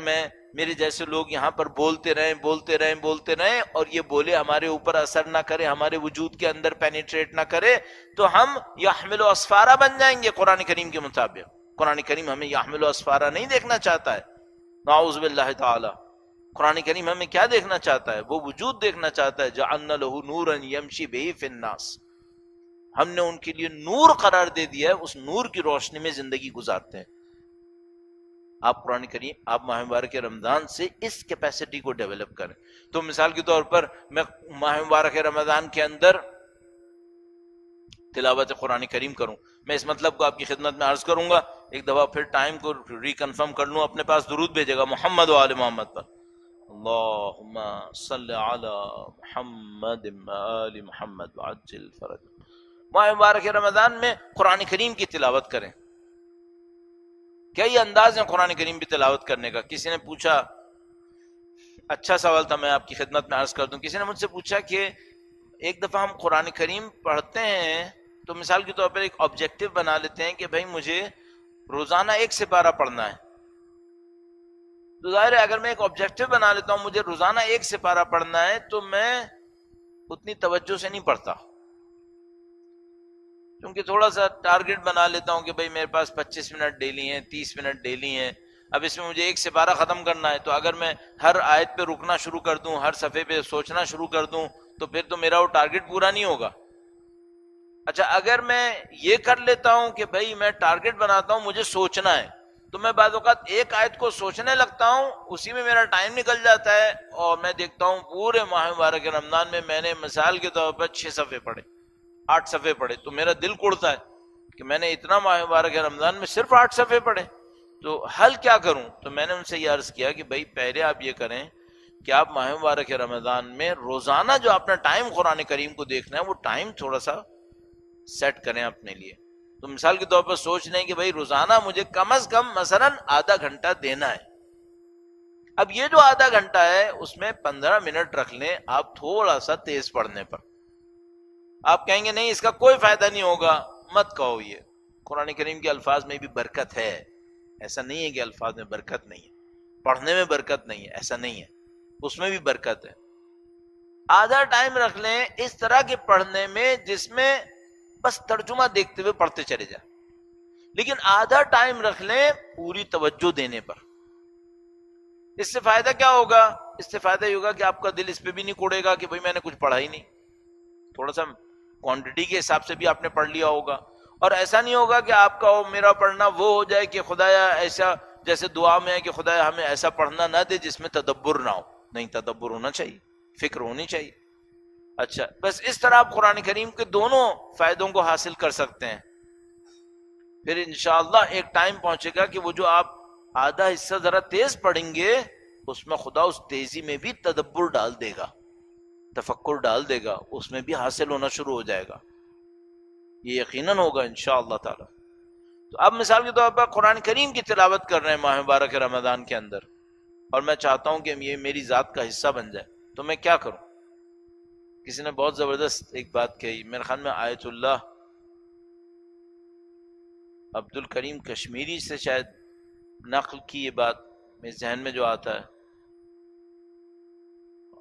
میرے جیسے لوگ یہاں پر بولتے رہیں اور یہ بولے ہمارے اوپر اثر نہ کرے، ہمارے وجود کے اندر پینیٹریٹ نہ کرے، تو ہم یحمل اسفارا بن جائیں گے قرآن کریم کے مطابق. قرآن کریم ہمیں یحمل اسفارا نہیں دیکھنا چاہتا ہے، نعوذ باللہ تعالی. قرآن کریم ہمیں کیا دیکھنا چاہتا ہے؟ وہ وجود دیکھنا چاہتا ہے. جعلنا لہ نورا یمشی بہ فی الناس، ہم نے ان کے لیے نور قرار دے دیا ہے، اس نور کی روشنی میں زندگی گزارتے ہیں. آپ قرآن کریم، آپ ماہ مبارک رمضان سے اس کیپیسٹی کو ڈیولپ کریں. تو مثال کے طور پر میں ماہ مبارک رمضان کے اندر تلاوت قرآن کریم کروں. میں اس مطلب کو آپ کی خدمت میں عرض کروں گا. ایک دفعہ پھر ٹائم کو ریکنفرم کر لوں، اپنے پاس درود بھیجے گا محمد و آل محمد پر. اللہم صلی علی محمد و آل محمد وعجل فرج. ماہ مبارک رمضان میں قرآن کریم کی تلاوت کریں. کیا یہ انداز ہے قرآن کریم کی تلاوت کرنے کا؟ کسی نے پوچھا، اچھا سوال تھا، میں آپ کی خدمت میں عرض کر دوں. کسی نے مجھ سے پوچھا کہ ایک دفعہ ہم قرآن کریم پڑھتے ہیں تو مثال کے طور پر ایک آبجیکٹو بنا لیتے ہیں کہ بھائی مجھے روزانہ 1 سپارہ پڑھنا ہے. تو ظاہر ہے اگر میں ایک آبجیکٹو بنا لیتا ہوں مجھے روزانہ 1 سپارہ پڑھنا ہے تو میں اتنی توجہ سے نہیں پڑھتا، کیونکہ تھوڑا سا ٹارگٹ بنا لیتا ہوں کہ بھائی میرے پاس 25 منٹ ڈیلی ہیں، 30 منٹ ڈیلی ہیں، اب اس میں مجھے 1 سپارہ ختم کرنا ہے. تو اگر میں ہر آیت پہ رکنا شروع کر دوں، ہر صفحے پہ سوچنا شروع کر دوں تو پھر تو میرا وہ ٹارگٹ پورا نہیں ہوگا. اچھا اگر میں یہ کر لیتا ہوں کہ بھائی میں ٹارگٹ بناتا ہوں مجھے سوچنا ہے، تو میں بعض اوقات ایک آیت کو سوچنے لگتا ہوں، اسی میں میرا ٹائم نکل جاتا ہے اور میں دیکھتا ہوں پورے ماہ مبارک رمضان میں نے مثال کے طور پر 6 صفحے پڑھے، 8 صفحے پڑھے، تو میرا دل کڑتا ہے کہ میں نے اتنا ماہ مبارک رمضان میں صرف 8 صفحے پڑھے. تو حل کیا کروں؟ تو میں نے ان سے یہ عرض کیا کہ بھائی پہلے آپ یہ کریں کہ آپ ماہ مبارک رمضان میں روزانہ جو اپنا ٹائم قرآن کریم کو دیکھنا ہے وہ ٹائم تھوڑا سا سیٹ کریں اپنے لیے. تو مثال کے طور پر سوچ لیں کہ بھائی روزانہ مجھے کم از کم مثلا آدھا گھنٹہ دینا ہے. اب یہ جو آدھا گھنٹہ ہے اس میں 15 منٹ رکھ لیں آپ تھوڑا سا تیز پڑھنے پر. آپ کہیں گے نہیں اس کا کوئی فائدہ نہیں ہوگا، مت کہو. یہ قرآن کریم کے الفاظ میں بھی برکت ہے، ایسا نہیں ہے کہ الفاظ میں برکت نہیں ہے، پڑھنے میں برکت نہیں ہے، ایسا نہیں ہے، اس میں بھی برکت ہے. آدھا ٹائم رکھ لیں اس طرح کے پڑھنے میں جس میں بس ترجمہ دیکھتے ہوئے پڑھتے چلے جائیں، لیکن آدھا ٹائم رکھ لیں پوری توجہ دینے پر. اس سے فائدہ کیا ہوگا؟ اس سے فائدہ یہ ہوگا کہ آپ کا دل اس پہ بھی نہیں کوڑے گا کہ بھئی میں نے کچھ پڑھا ہی نہیں. تھوڑا سا کوانٹٹی کے حساب سے بھی آپ نے پڑھ لیا ہوگا، اور ایسا نہیں ہوگا کہ آپ کا میرا پڑھنا وہ ہو جائے کہ خدایا ایسا جیسے دعا میں ہے کہ خدایا ہمیں ایسا پڑھنا نہ دے جس میں تدبر نہ ہو. نہیں، تدبر ہونا چاہیے، فکر ہونی چاہیے. اچھا بس اس طرح آپ قرآن کریم کے دونوں فائدوں کو حاصل کر سکتے ہیں. پھر انشاءاللہ ایک ٹائم پہنچے گا کہ وہ جو آپ آدھا حصہ ذرا تیز پڑھیں گے اس میں خدا اس تیزی میں بھی تدبر ڈال دے گا، تفکر ڈال دے گا، اس میں بھی حاصل ہونا شروع ہو جائے گا، یہ یقیناً ہوگا انشاءاللہ تعالی۔ تو اب مثال کے طور پر قرآن کریم کی تلاوت کر رہے ہیں ماہ مبارک رمضان کے اندر، اور میں چاہتا ہوں کہ یہ میری ذات کا حصہ بن جائے، تو میں کیا کروں؟ کسی نے بہت زبردست ایک بات کہی، میرے خیال میں آیت اللہ عبد الکریم کشمیری سے شاید نقل کی یہ بات، میرے ذہن میں جو آتا ہے،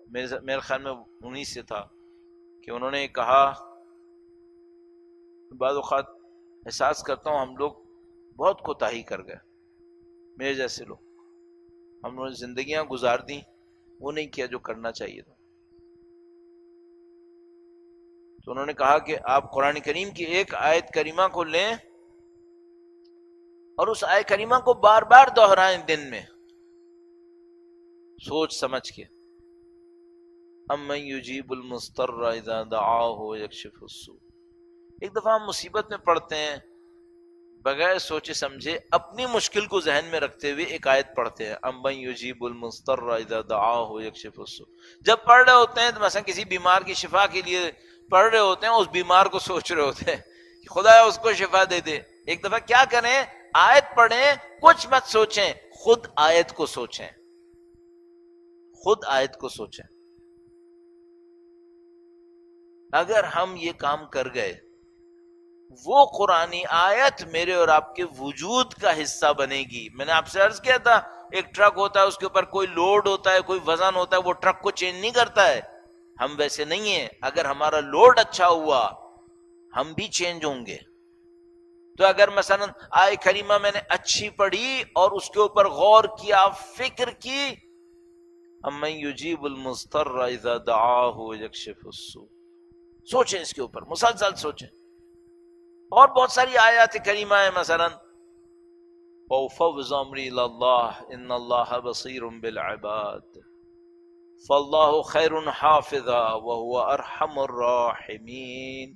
میرے خیال میں انہی سے تھا کہ انہوں نے کہا، بعض اوقات احساس کرتا ہوں ہم لوگ بہت کوتاہی کر گئے، میرے جیسے لوگ، ہم نے زندگیاں گزار دیں، وہ نہیں کیا جو کرنا چاہیے تھا۔ تو انہوں نے کہا کہ آپ قرآن کریم کی ایک آیت کریمہ کو لیں اور اس آیت کریمہ کو بار بار دہرائیں دن میں، سوچ سمجھ کے، امن یجیب المضطر اذا دعاہ یکشف السوء۔ ایک دفعہ ہم مصیبت میں پڑتے ہیں، بغیر سوچے سمجھے اپنی مشکل کو ذہن میں رکھتے ہوئے ایک آیت پڑھتے ہیں، امن یجیب المضطر اذا دعاہ یکشف السوء۔ جب پڑھ رہے ہوتے ہیں تو مثلا کسی بیمار کی شفا کے لیے پڑھ رہے ہوتے ہیں، اس بیمار کو سوچ رہے ہوتے ہیں کہ خدا اس کو شفا دے دے۔ ایک دفعہ کیا کریں، آیت پڑھیں، کچھ مت سوچیں، خود آیت کو سوچیں، خود آیت کو سوچیں۔ اگر ہم یہ کام کر گئے، وہ قرآنی آیت میرے اور آپ کے وجود کا حصہ بنے گی۔ میں نے آپ سے عرض کیا تھا، ایک ٹرک ہوتا ہے، اس کے اوپر کوئی لوڈ ہوتا ہے، کوئی وزن ہوتا ہے، وہ ٹرک کو چینج نہیں کرتا ہے۔ ہم ویسے نہیں ہیں، اگر ہمارا لوڈ اچھا ہوا ہم بھی چینج ہوں گے۔ تو اگر مثلا آیت کریمہ میں نے اچھی پڑھی اور اس کے اوپر غور کیا، فکر کی، امن یجیب المضطر اذا دعاہ یکشف السوء، سوچیں اس کے اوپر، مسلسل سوچیں۔ اور بہت ساری آیات کریمہ ہیں، مثلا وَأَفَوِّضُ أَمْرِي إِلَى اللَّهِ إِنَّ اللَّهَ بَصِيرٌ بِالْعِبَادِ فَاللَّهُ خَيْرٌ حَافِظًا وَهُوَ أَرْحَمُ الرَّاحِمِينَ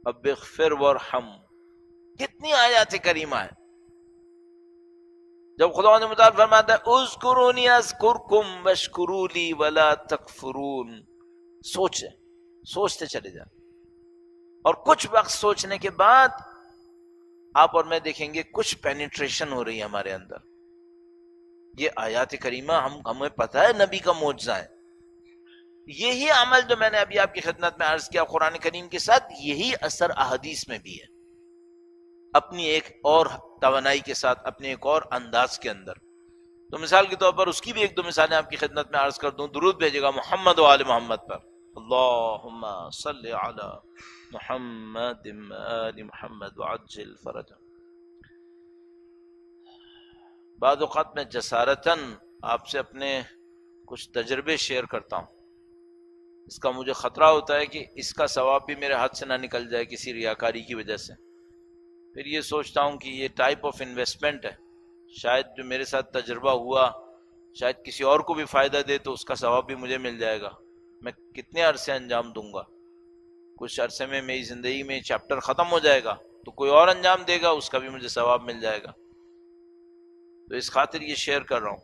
رَبِّ اغْفِرْ وَارْحَمْ۔ کتنی آیات کریمہ ہیں۔ جب خدا نے متعال فرماتا ہے اذکرونی اذکرکم واشکروا لی ولا تکفرون، سوچیں، سوچتے چلے جائیں، اور کچھ وقت سوچنے کے بعد آپ اور میں دیکھیں گے کچھ پینیٹریشن ہو رہی ہے ہمارے اندر۔ یہ آیات کریمہ ہمیں پتہ ہے نبی کا معجزہ ہے۔ یہی عمل جو میں نے ابھی آپ کی خدمت میں عرض کیا قرآن کریم کے ساتھ، یہی اثر احادیث میں بھی ہے، اپنی ایک اور توانائی کے ساتھ، اپنے ایک اور انداز کے اندر۔ تو مثال کے طور پر اس کی بھی ایک دو مثالیں آپ کی خدمت میں عرض کر دوں۔ درود بھیجے گا محمد و آل محمد پر، اللہم صلی علی محمد آل محمد وعجل فرجہ۔ بعض اوقات میں جسارتاً آپ سے اپنے کچھ تجربے شیئر کرتا ہوں، اس کا مجھے خطرہ ہوتا ہے کہ اس کا ثواب بھی میرے ہاتھ سے نہ نکل جائے کسی ریاکاری کی وجہ سے۔ پھر یہ سوچتا ہوں کہ یہ ٹائپ آف انویسٹمنٹ ہے، شاید جو میرے ساتھ تجربہ ہوا شاید کسی اور کو بھی فائدہ دے تو اس کا ثواب بھی مجھے مل جائے گا۔ میں کتنے عرصے انجام دوں گا، کچھ عرصے میں میری زندگی میں چیپٹر ختم ہو جائے گا تو کوئی اور انجام دے گا، اس کا بھی مجھے ثواب مل جائے گا۔ تو اس خاطر یہ شیئر کر رہا ہوں۔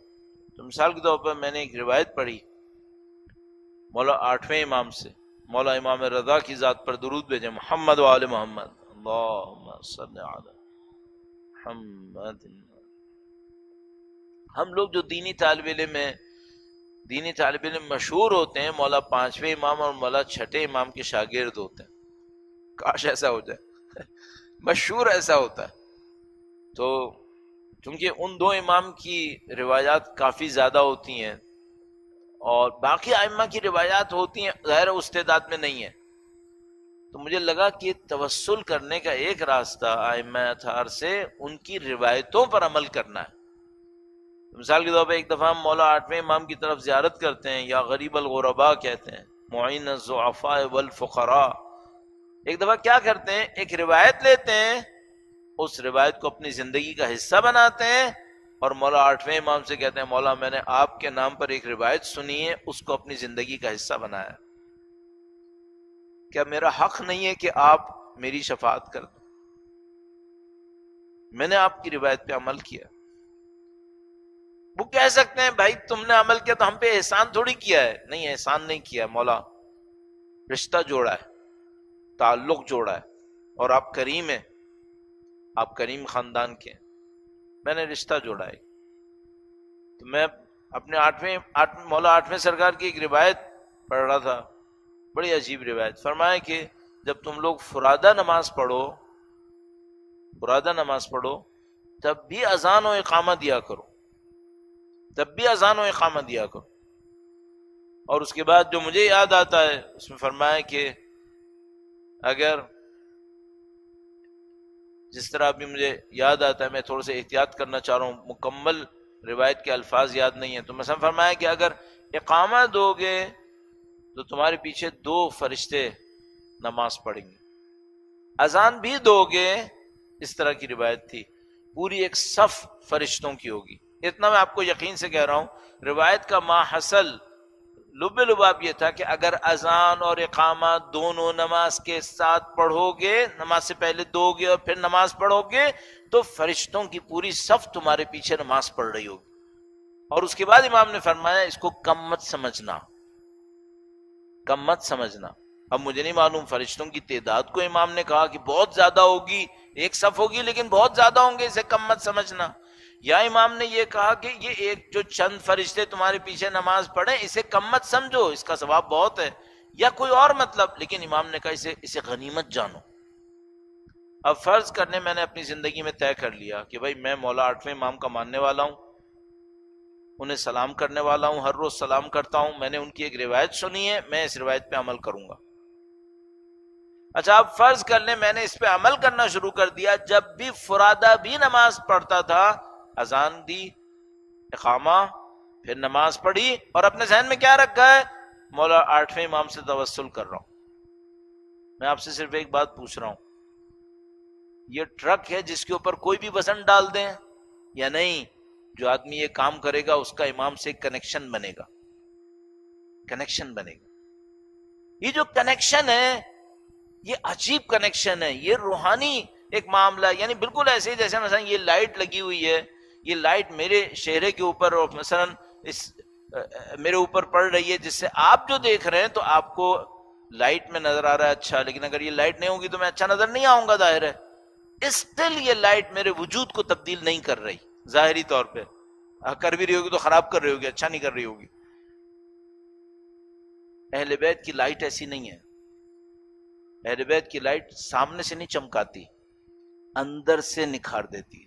تو مثال کے طور پر میں نے ایک روایت پڑھی مولا 8ویں امام سے، مولا امام رضا کی ذات پر درود بھیجیں محمد و آل محمد، اللہم صلی علی محمد۔ ہم لوگ جو دینی طالب علم ہیں، دینی طالب علم مشہور ہوتے ہیں، مولا 5ویں امام اور مولا 6 امام کے شاگرد ہوتے ہیں۔ کاش ایسا ہو جائے، مشہور ایسا ہوتا ہے۔ تو چونکہ ان 2 امام کی روایات کافی زیادہ ہوتی ہیں اور باقی ائمہ کی روایات ہوتی ہیں، ظاہر اس تعداد میں نہیں ہے، تو مجھے لگا کہ توسل کرنے کا ایک راستہ ائمہ اطہار سے ان کی روایتوں پر عمل کرنا ہے۔ مثال کے طور پہ ایک دفعہ ہم مولا 8ویں امام کی طرف زیارت کرتے ہیں، یا غریب الغرباء کہتے ہیں، معین الضعفاء والفقراء۔ ایک دفعہ کیا کرتے ہیں، ایک روایت لیتے ہیں، اس روایت کو اپنی زندگی کا حصہ بناتے ہیں اور مولا 8ویں امام سے کہتے ہیں مولا میں نے آپ کے نام پر ایک روایت سنی ہے، اس کو اپنی زندگی کا حصہ بنایا، کیا میرا حق نہیں ہے کہ آپ میری شفاعت کر دیں؟ میں نے آپ کی روایت پہ عمل کیا. وہ کہہ سکتے ہیں بھائی تم نے عمل کیا تو ہم پہ احسان تھوڑی کیا ہے. نہیں، احسان نہیں کیا مولا، رشتہ جوڑا ہے، تعلق جوڑا ہے، اور آپ کریم ہیں، آپ کریم خاندان کے ہیں، میں نے رشتہ جوڑا ہے. تو میں اپنے مولا آٹھویں سرکار کی ایک روایت پڑھ رہا تھا، بڑی عجیب روایت. فرمایا کہ جب تم لوگ فرادہ نماز پڑھو تب بھی اذان و اقامہ دیا کرو، اور اس کے بعد جو مجھے یاد آتا ہے اس میں فرمایا کہ اگر جس طرح ابھی مجھے یاد آتا ہے، میں تھوڑا سا احتیاط کرنا چاہ رہا ہوں، مکمل روایت کے الفاظ یاد نہیں ہیں، تو مثلا فرمایا کہ اگر اقامہ دو گے تو تمہارے پیچھے 2 فرشتے نماز پڑھیں گے، اذان بھی دو گے، اس طرح کی روایت تھی، پوری ایک صف فرشتوں کی ہوگی. اتنا میں آپ کو یقین سے کہہ رہا ہوں، روایت کا ماحصل لب لباب یہ تھا کہ اگر اذان اور اقامہ دونوں نماز کے ساتھ پڑھو گے، نماز سے پہلے دو گے اور پھر نماز پڑھو گے، تو فرشتوں کی پوری صف تمہارے پیچھے نماز پڑھ رہی ہوگی. اور اس کے بعد امام نے فرمایا اس کو کم مت سمجھنا. اب مجھے نہیں معلوم فرشتوں کی تعداد کو امام نے کہا کہ بہت زیادہ ہوگی، ایک صف ہوگی لیکن بہت زیادہ ہوں گے، اسے کم مت سمجھنا، یا امام نے یہ کہا کہ یہ ایک جو چند فرشتے تمہارے پیچھے نماز پڑھیں اسے کم مت سمجھو، اس کا ثواب بہت ہے، یا کوئی اور مطلب، لیکن امام نے کہا اسے غنیمت جانو. اب فرض کرنے میں نے اپنی زندگی میں طے کر لیا کہ بھائی میں مولا آٹھویں امام کا ماننے والا ہوں، انہیں سلام کرنے والا ہوں، ہر روز سلام کرتا ہوں، میں نے ان کی ایک روایت سنی ہے، میں اس روایت پہ عمل کروں گا. اچھا اب فرض کر لیں میں نے اس پہ عمل کرنا شروع کر دیا، جب بھی فرادہ بھی نماز پڑھتا تھا، اذان دی، اقامہ، پھر نماز پڑھی، اور اپنے ذہن میں کیا رکھا ہے؟ مولا آٹھویں امام سے توسل کر رہا ہوں. میں آپ سے صرف ایک بات پوچھ رہا ہوں، یہ ٹرک ہے جس کے اوپر کوئی بھی وزن ڈال دیں یا نہیں؟ جو آدمی یہ کام کرے گا اس کا امام سے کنیکشن بنے گا. یہ جو کنیکشن ہے یہ عجیب کنیکشن ہے، یہ روحانی ایک معاملہ، یعنی بالکل ایسے ہی جیسے مثلا یہ لائٹ لگی ہوئی ہے، یہ لائٹ میرے چہرے کے اوپر اور مثلا میرے اوپر پڑ رہی ہے، جس سے آپ جو دیکھ رہے ہیں تو آپ کو لائٹ میں نظر آ رہا ہے اچھا، لیکن اگر یہ لائٹ نہیں ہوگی تو میں اچھا نظر نہیں آؤں گا، ظاہر ہے. اسٹل یہ لائٹ میرے وجود کو تبدیل نہیں کر رہی ظاہری طور پہ، کر بھی رہی ہوگی تو خراب کر رہی ہوگی، اچھا نہیں کر رہی ہوگی. اہل بیت کی لائٹ ایسی نہیں ہے. اہل بیت کی لائٹ سامنے سے نہیں چمکاتی، اندر سے نکھار دیتی ہے.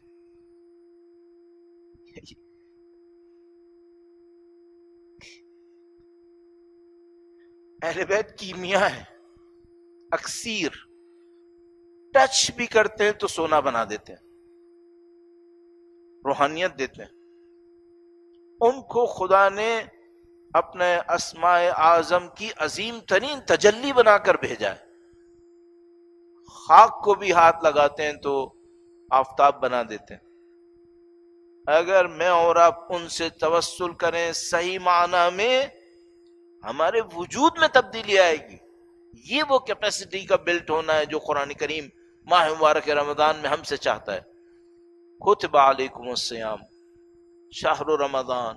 اہل بیت کیمیا ہے، اکسیر، ٹچ بھی کرتے ہیں تو سونا بنا دیتے ہیں، روحانیت دیتے ہیں. ان کو خدا نے اپنے اسماء اعظم کی عظیم ترین تجلی بنا کر بھیجا ہے. خاک کو بھی ہاتھ لگاتے ہیں تو آفتاب بنا دیتے ہیں. اگر میں اور آپ ان سے توسل کریں صحیح معنی میں، ہمارے وجود میں تبدیلی آئے گی. یہ وہ کیپیسٹی کا بلٹ ہونا ہے جو قرآن کریم ماہ مبارک رمضان میں ہم سے چاہتا ہے. کتب علیکم الصیام شہر رمضان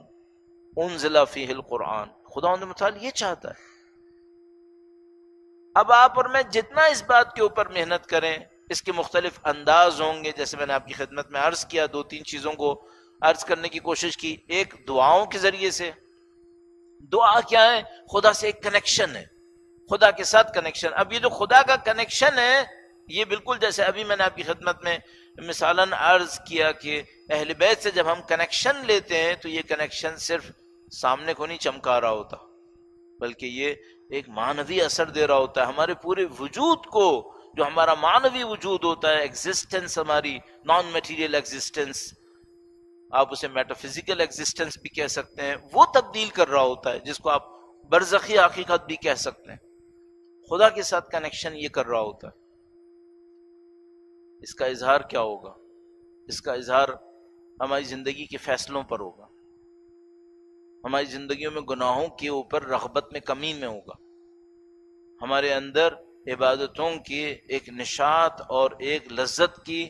انزل فیہ القرآن. خداوند متعال یہ چاہتا ہے. اب آپ اور میں جتنا اس بات کے اوپر محنت کریں، اس کے مختلف انداز ہوں گے، جیسے میں نے آپ کی خدمت میں عرض کیا، 2-3 چیزوں کو عرض کرنے کی کوشش کی. ایک دعاؤں کے ذریعے سے. دعا کیا ہے؟ خدا سے ایک کنیکشن ہے، خدا کے ساتھ کنیکشن. اب یہ جو خدا کا کنیکشن ہے، یہ بالکل جیسے ابھی میں نے آپ کی خدمت میں مثالاً عرض کیا کہ اہل بیت سے جب ہم کنیکشن لیتے ہیں تو یہ کنیکشن صرف سامنے کو نہیں چمکا رہا ہوتا، بلکہ یہ ایک معنوی اثر دے رہا ہوتا ہے ہمارے پورے وجود کو. جو ہمارا معنوی وجود ہوتا ہے، ایگزسٹنس، ہماری نان میٹیریل ایگزسٹنس، آپ اسے میٹافزیکل ایگزسٹنس بھی کہہ سکتے ہیں، وہ تبدیل کر رہا ہوتا ہے، جس کو آپ برزخی حقیقت بھی کہہ سکتے ہیں. خدا کے ساتھ کنیکشن یہ کر رہا ہوتا ہے. اس کا اظہار کیا ہوگا؟ اس کا اظہار ہماری زندگی کے فیصلوں پر ہوگا، ہماری زندگیوں میں گناہوں کے اوپر رغبت میں کمی میں ہوگا، ہمارے اندر عبادتوں کی ایک نشاط اور ایک لذت کی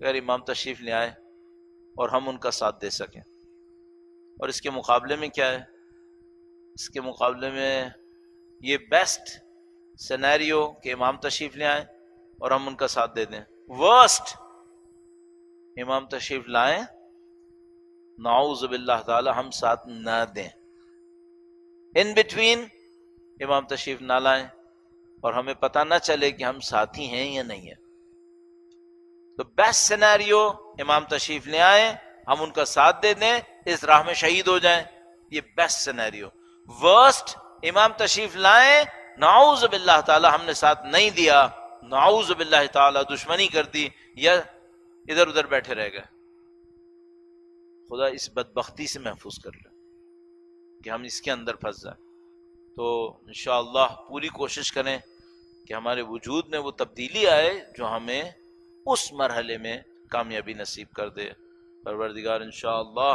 اگر امام تشریف لے آئیں اور ہم ان کا ساتھ دے سکیں. اور اس کے مقابلے میں کیا ہے؟ اس کے مقابلے میں یہ بیسٹ سینیریو کہ امام تشریف لے آئیں اور ہم ان کا ساتھ دے دیں. ورسٹ امام تشریف لائیں، نعوذ باللہ تعالی ہم ساتھ نہ دیں. ان بٹوین امام تشریف نہ لائیں اور ہمیں پتہ نہ چلے کہ ہم ساتھی ہیں یا نہیں ہیں. تو بیسٹ سینیریو امام تشریف لے آئیں، ہم ان کا ساتھ دے دیں، اس راہ میں شہید ہو جائیں، یہ بیسٹ سینیریو. ورسٹ امام تشریف لائیں، نعوذ باللہ تعالی ہم نے ساتھ نہیں دیا، نعوذ باللہ تعالی دشمنی کر دی یا ادھر ادھر بیٹھے رہ گئے. خدا اس بدبختی سے محفوظ کر لے کہ ہم اس کے اندر پھنس جائیں. تو انشاءاللہ پوری کوشش کریں کہ ہمارے وجود میں وہ تبدیلی آئے جو ہمیں اس مرحلے میں کامیابی نصیب کر دے. پروردگار انشاءاللہ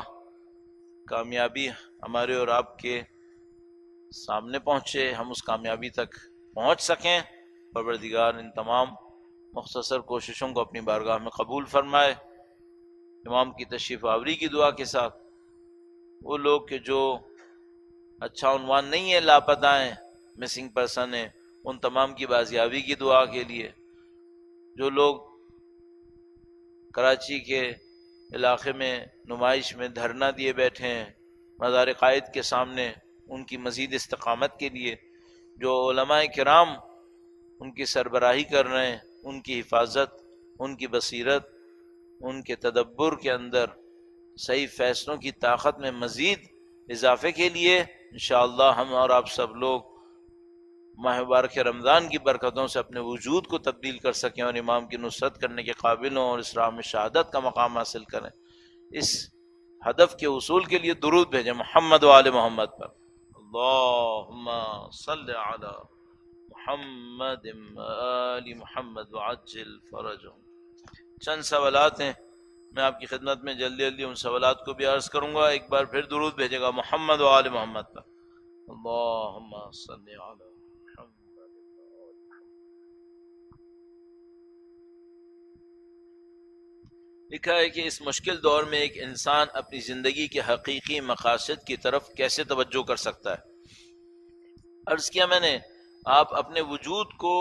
کامیابی ہمارے اور آپ کے سامنے پہنچے، ہم اس کامیابی تک پہنچ سکیں. پروردگار ان تمام مختصر کوششوں کو اپنی بارگاہ میں قبول فرمائے. امام کی تشریف آوری کی دعا کے ساتھ وہ لوگ کہ جو اچھا عنوان نہیں ہے، لاپتہ ہیں، مسنگ پرسن ہیں، ان تمام کی بازیابی کی دعا کے لیے. جو لوگ کراچی کے علاقے میں نمائش میں دھرنا دیے بیٹھے ہیں مزار قائد کے سامنے، ان کی مزید استقامت کے لیے. جو علماء کرام ان کی سربراہی کر رہے ہیں، ان کی حفاظت، ان کی بصیرت، ان کے تدبر کے اندر صحیح فیصلوں کی طاقت میں مزید اضافے کے لیے انشاءاللہ ہم اور آپ سب لوگ ماہ مبارک رمضان کی برکتوں سے اپنے وجود کو تبدیل کر سکیں اور امام کی نصرت کرنے کے قابل ہوں اور اس راہ میں شہادت کا مقام حاصل کریں. اس ہدف کے حصول کے لیے درود بھیجیں محمد و آل محمد پر. اللہم صل علی محمد آل محمد وعجل فرجهم. چند سوالات ہیں، میں آپ کی خدمت میں جلدی ان سوالات کو بھی عرض کروں گا. ایک بار پھر درود بھیجے گا محمد و آل محمد پر. اللہم صل علی محمد. لکھا ہے کہ اس مشکل دور میں ایک انسان اپنی زندگی کے حقیقی مقاصد کی طرف کیسے توجہ کر سکتا ہے. عرض کیا میں نے، آپ اپنے وجود کو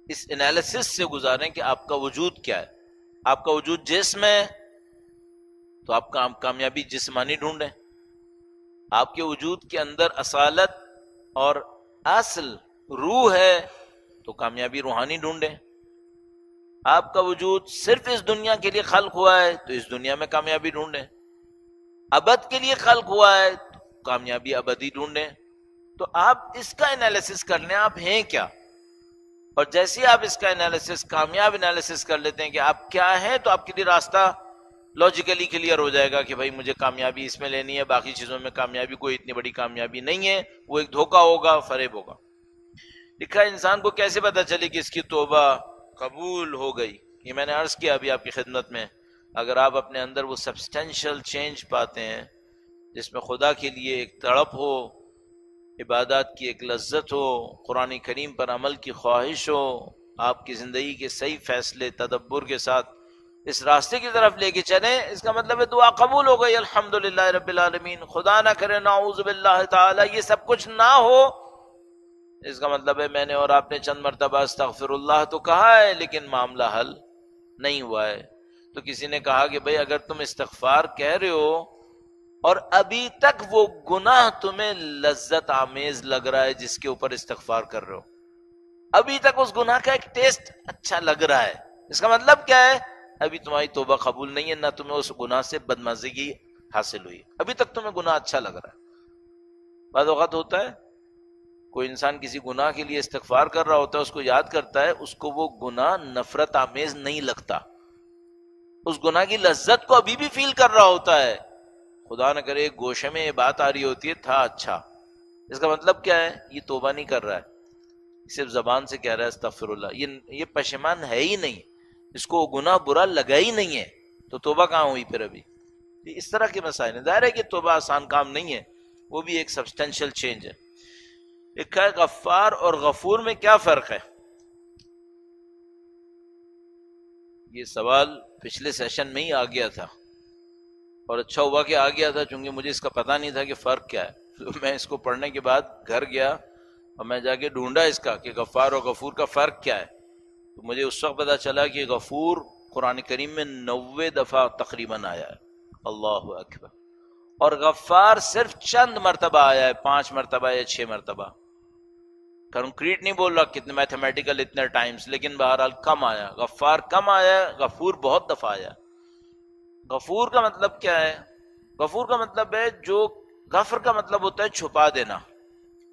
اس انالیسس سے گزاریں کہ آپ کا وجود کیا ہے. آپ کا وجود جسم ہے تو آپ کا کامیابی جسمانی ڈھونڈیں. آپ کے وجود کے اندر اصالت اور اصل روح ہے تو کامیابی روحانی ڈھونڈیں. آپ کا وجود صرف اس دنیا کے لیے خلق ہوا ہے تو اس دنیا میں کامیابی ڈھونڈیں. ابد کے لیے خلق ہوا ہے تو کامیابی ابدی ڈھونڈیں. تو آپ اس کا انالیسس کر لیں آپ ہیں کیا، اور جیسے ہی آپ اس کا انالیسس، کامیاب انالیسس کر لیتے ہیں کہ آپ کیا ہیں، تو آپ کے لیے راستہ لاجیکلی کلیئر ہو جائے گا کہ بھائی مجھے کامیابی اس میں لینی ہے، باقی چیزوں میں کامیابی کوئی اتنی بڑی کامیابی نہیں ہے، وہ ایک دھوکہ ہوگا، فریب ہوگا. لکھا انسان کو کیسے پتہ چلے کہ اس کی توبہ قبول ہو گئی. یہ میں نے عرض کیا ابھی آپ کی خدمت میں، اگر آپ اپنے اندر وہ سبسٹینشل چینج پاتے ہیں جس میں خدا کے لیے ایک تڑپ ہو، عبادات کی ایک لذت ہو، قرآن کریم پر عمل کی خواہش ہو، آپ کی زندگی کے صحیح فیصلے تدبر کے ساتھ اس راستے کی طرف لے کے چلیں، اس کا مطلب ہے دعا قبول ہو گئی الحمدللہ رب العالمین. خدا نہ کرے نعوذ باللہ تعالی یہ سب کچھ نہ ہو، اس کا مطلب ہے میں نے اور آپ نے چند مرتبہ استغفر اللہ تو کہا ہے لیکن معاملہ حل نہیں ہوا ہے. تو کسی نے کہا کہ بھئی اگر تم استغفار کہہ رہے ہو اور ابھی تک وہ گناہ تمہیں لذت آمیز لگ رہا ہے جس کے اوپر استغفار کر رہے ہو، ابھی تک اس گناہ کا ایک ٹیسٹ اچھا لگ رہا ہے، اس کا مطلب کیا ہے؟ ابھی تمہاری توبہ قبول نہیں ہے، نہ تمہیں اس گناہ سے بدمزگی حاصل ہوئی، ابھی تک تمہیں گناہ اچھا لگ رہا ہے. بعض اوقات ہوتا ہے کوئی انسان کسی گناہ کے لیے استغفار کر رہا ہوتا ہے، اس کو یاد کرتا ہے، اس کو وہ گناہ نفرت آمیز نہیں لگتا، اس گناہ کی لذت کو ابھی بھی فیل کر رہا ہوتا ہے. خدا نہ کرے ایک گوشے میں یہ بات آ رہی ہوتی ہے تھا اچھا، اس کا مطلب کیا ہے؟ یہ توبہ نہیں کر رہا ہے، صرف زبان سے کہہ رہا ہے استغفر اللہ، یہ پشیمان ہے ہی نہیں، اس کو گناہ برا لگا ہی نہیں ہے، تو توبہ کہاں ہوئی پھر ابھی؟ اس طرح کے مسائل ہیں. ظاہر ہے کہ توبہ آسان کام نہیں ہے، وہ بھی ایک سبسٹینشل چینج ہے. لکھا ہے غفار اور غفور میں کیا فرق ہے؟ یہ سوال پچھلے سیشن میں ہی آ گیا تھا اور اچھا ہوا کہ آ گیا تھا، چونکہ مجھے اس کا پتہ نہیں تھا کہ فرق کیا ہے. تو میں اس کو پڑھنے کے بعد گھر گیا اور میں جا کے ڈھونڈا اس کا کہ غفار اور غفور کا فرق کیا ہے. تو مجھے اس وقت پتہ چلا کہ غفور قرآن کریم میں 90 دفعہ تقریباً آیا ہے. اللہ اکبر. اور غفار صرف چند مرتبہ آیا ہے، 5 مرتبہ یا 6 مرتبہ. کنکریٹ نہیں بول رہا کتنے میتھمیٹیکل اتنے ٹائمز، لیکن بہرحال کم آیا. غفار کم آیا، غفور بہت دفعہ آیا. غفور کا مطلب کیا ہے؟ غفور کا مطلب ہے جو غفر کا مطلب ہوتا ہے چھپا دینا.